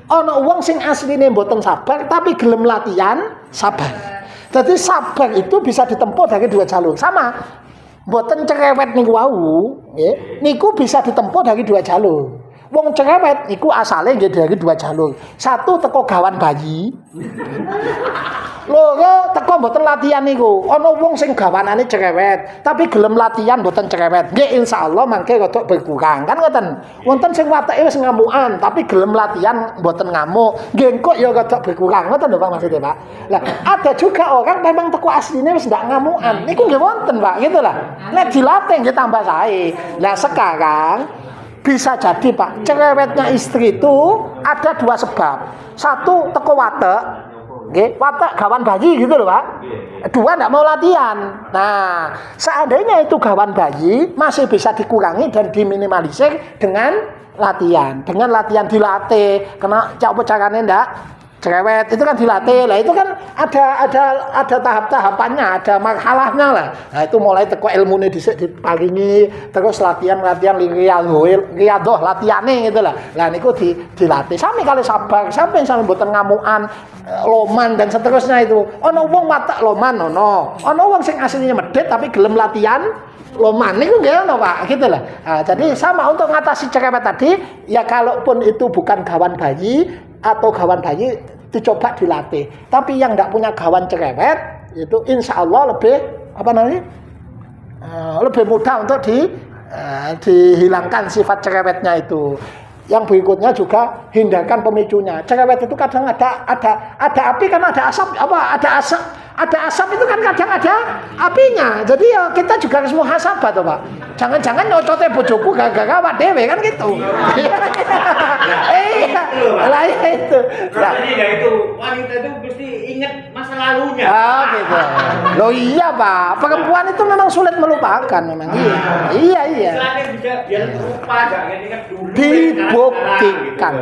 Ana wong sing asline mboten sabar tapi gelem latihan sabar. Jadi sabar itu bisa ditempuh dari dua jalur. Sama. Mboten cerewet niku wau, nggih. Niku bisa ditempuh dari dua jalur. Wong cerewet niku asale nggih dari dua jalur. Satu teko gawan bayi. Loro teko mboten latihan niku. Ana wong sing gawanane cerewet, tapi gelem latihan mboten cerewet. Nggih insyaallah mangke rada berkurang. Kan ngoten. Wonten sing watake wis ngamukan, tapi gelem latihan mboten ngamuk. Nggih engko ya rada berkurang. Ngoten lho Pak maksudnya, Pak. Lah, ada juga orang memang teko asline wis ndak ngamukan. Niku nggih wonten, Pak, gitu lah. Nek dilatih nggih tambah sae. Lah sekarang bisa jadi, Pak, cerewetnya istri itu ada dua sebab. Satu teko watek, nggih, watak gawan bayi gitu loh, Pak. Dua enggak mau latihan. Nah, seandainya itu gawan bayi masih bisa dikurangi dan diminimalisir dengan latihan. Dengan latihan dilatih, kena apa carane ndak cerewet itu kan dilatih lah, itu kan ada tahap-tahapannya, ada marhalahnya lah. Nah itu mulai teko ilmune dhisik diparingi, terus latihan riyadoh latihane gitu lah. Lah niku dilatih. Sami kali sabar, sampai mboten ngamukan, loman dan seterusnya itu. Ana wong watak loman ana wong sing aslinya medhit tapi gelem latihan loman niku nggih ono Pak, gitu lah. Nah, jadi sama untuk mengatasi cerewet tadi, ya kalaupun itu bukan gawan bayi atau gawan bayi dicoba dilatih. Tapi yang tidak punya gawan cerewet itu insya Allah lebih mudah untuk dihilangkan sifat cerewetnya itu. Yang berikutnya juga hindarkan pemicunya. Cerewet itu kadang ada api kan ada asap ada asap itu kan kadang ada apinya. Jadi ya kita juga harus muhasabah toh Pak. Jangan-jangan nyocote bojoku gara-gara awak dhewe kan gitu. Iya. Lah itu. Jadi ya itu wanita itu mesti ingat masa lalunya. Ah gitu. Loh iya Pak, perempuan itu memang sulit melupakan memang. Iya. Selain bisa biar lupa enggak ingat dulu. Dibuktikan.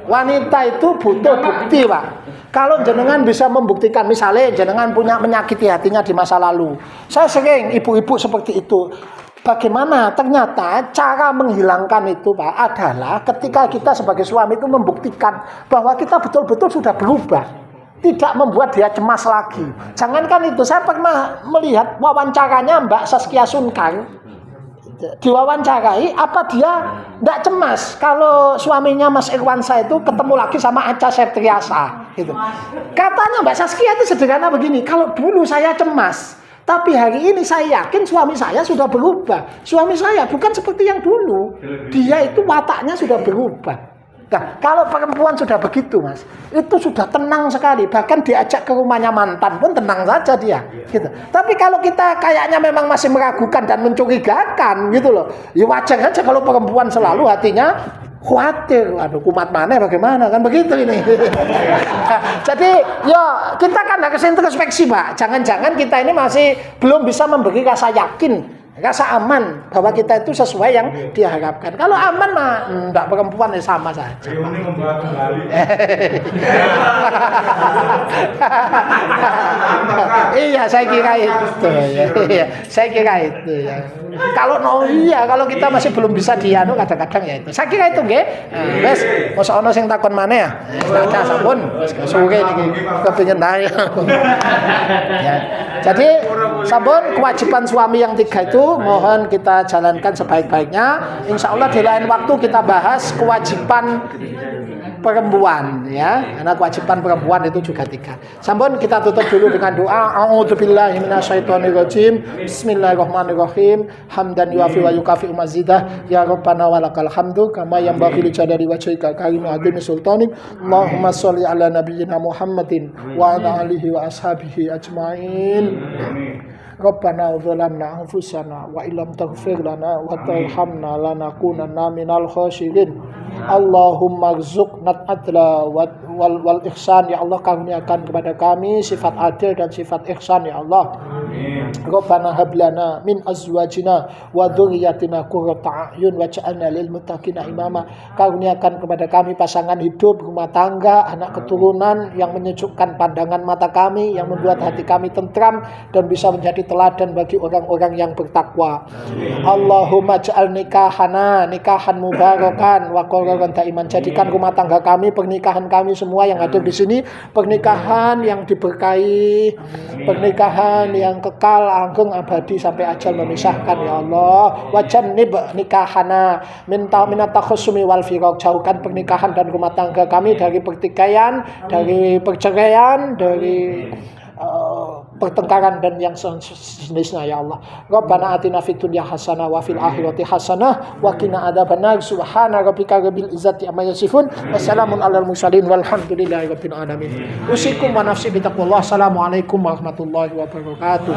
Wanita itu butuh bukti Pak. Kalau jenengan bisa membuktikan, misalnya jenengan punya menyakiti hatinya di masa lalu. Saya sering ibu-ibu seperti itu. Bagaimana ternyata cara menghilangkan itu Pak adalah ketika kita sebagai suami itu membuktikan bahwa kita betul-betul sudah berubah. Tidak membuat dia cemas lagi. Jangankan itu, saya pernah melihat wawancaranya Mbak Saskia Sunkang. Diwawancarai, apa dia tidak cemas kalau suaminya Mas Irwansyah itu ketemu lagi sama Acha Septriasa gitu. Katanya Mbak Saskia itu sederhana begini, kalau dulu saya cemas, tapi hari ini saya yakin suami saya sudah berubah. Suami saya bukan seperti yang dulu, dia itu wataknya sudah berubah. Nah, kalau perempuan sudah begitu Mas, itu sudah tenang sekali. Bahkan diajak ke rumahnya mantan pun tenang saja dia gitu. Tapi kalau kita kayaknya memang masih meragukan dan mencurigakan gitu loh, ya wajar aja kalau perempuan selalu hatinya khawatir, aduh kumat mana bagaimana kan begitu ini. Jadi ya kita kan harus introspeksi Pak. Jangan-jangan kita ini masih belum bisa memberi rasa yakin, rasa aman bahwa kita itu sesuai yang diharapkan. Kalau aman mah enggak, perempuan ya sama saja. Reuni membahas kembali. Iya, saya kira itu ya. Iya, saya kira itu ya. Kalau kita masih belum bisa dianu kadang-kadang ya itu. Saya kira itu nggih. Wes, mosok ana sing takon maneh ya. Ada sampun, wis sore niki kepengin tae. Ya. Jadi sampun kewajiban suami yang 3 itu mohon kita jalankan sebaik-baiknya. Insya Allah di lain waktu kita bahas kewajiban perempuan ya, karena kewajiban perempuan itu juga 3. Sampun kita tutup dulu dengan doa. A'udzubillahi minasyaitonirrajim. Bismillahirrahmanirrahim. Hamdan yuafi wa yukafi mazidah. Ya Rabbana walakal hamdu kama yanbaghi li jalali wajhika karim azimi sultanik. Allahumma sholli ala nabiyyina Muhammadin wa ala alihi wa ashabihi ajmain. Rabbana zalamna anfusana wa illam taghfir lana wa tarhamna lanakunanna minal khasirin. Allahumma rzuqna adla wal ihsan ya Allah, karuniakan kepada kami sifat adil dan sifat ihsan ya Allah. Rabbana hab lana min azwajina wa dzurriyyatina qurrata a'yun waj'alna lil muttaqina imama. Karuniakan kepada kami pasangan hidup, rumah tangga, anak keturunan yang menyejukkan pandangan mata kami, yang membuat hati kami tentram dan bisa menjadi teladan bagi orang-orang yang bertakwa. Allahumma ja'al nikahan mubarakan wa qararan daiman. Jadikan rumah tangga kami, pernikahan kami semua yang hadir di sini pernikahan yang diberkahi, pernikahan yang kekal langgeng abadi sampai ajal memisahkan ya Allah. Wajannib nikahana minta minatakhusumi wal firaq. Jauhkan pernikahan dan rumah tangga kami dari pertikaian, dari perceraian, dari pertengkaran dan yang sejenisnya ya Allah. Rabbana atina fid dunya hasanah wa fil akhirati hasanah wa qina adzabannar. Subhana rabbika rabbil izzati amma yasifun. Wassalamun alal mursalin walhamdulillahi rabbil alamin. Usikum wa nafsi bitaqwallah. Assalamualaikum warahmatullahi wabarakatuh.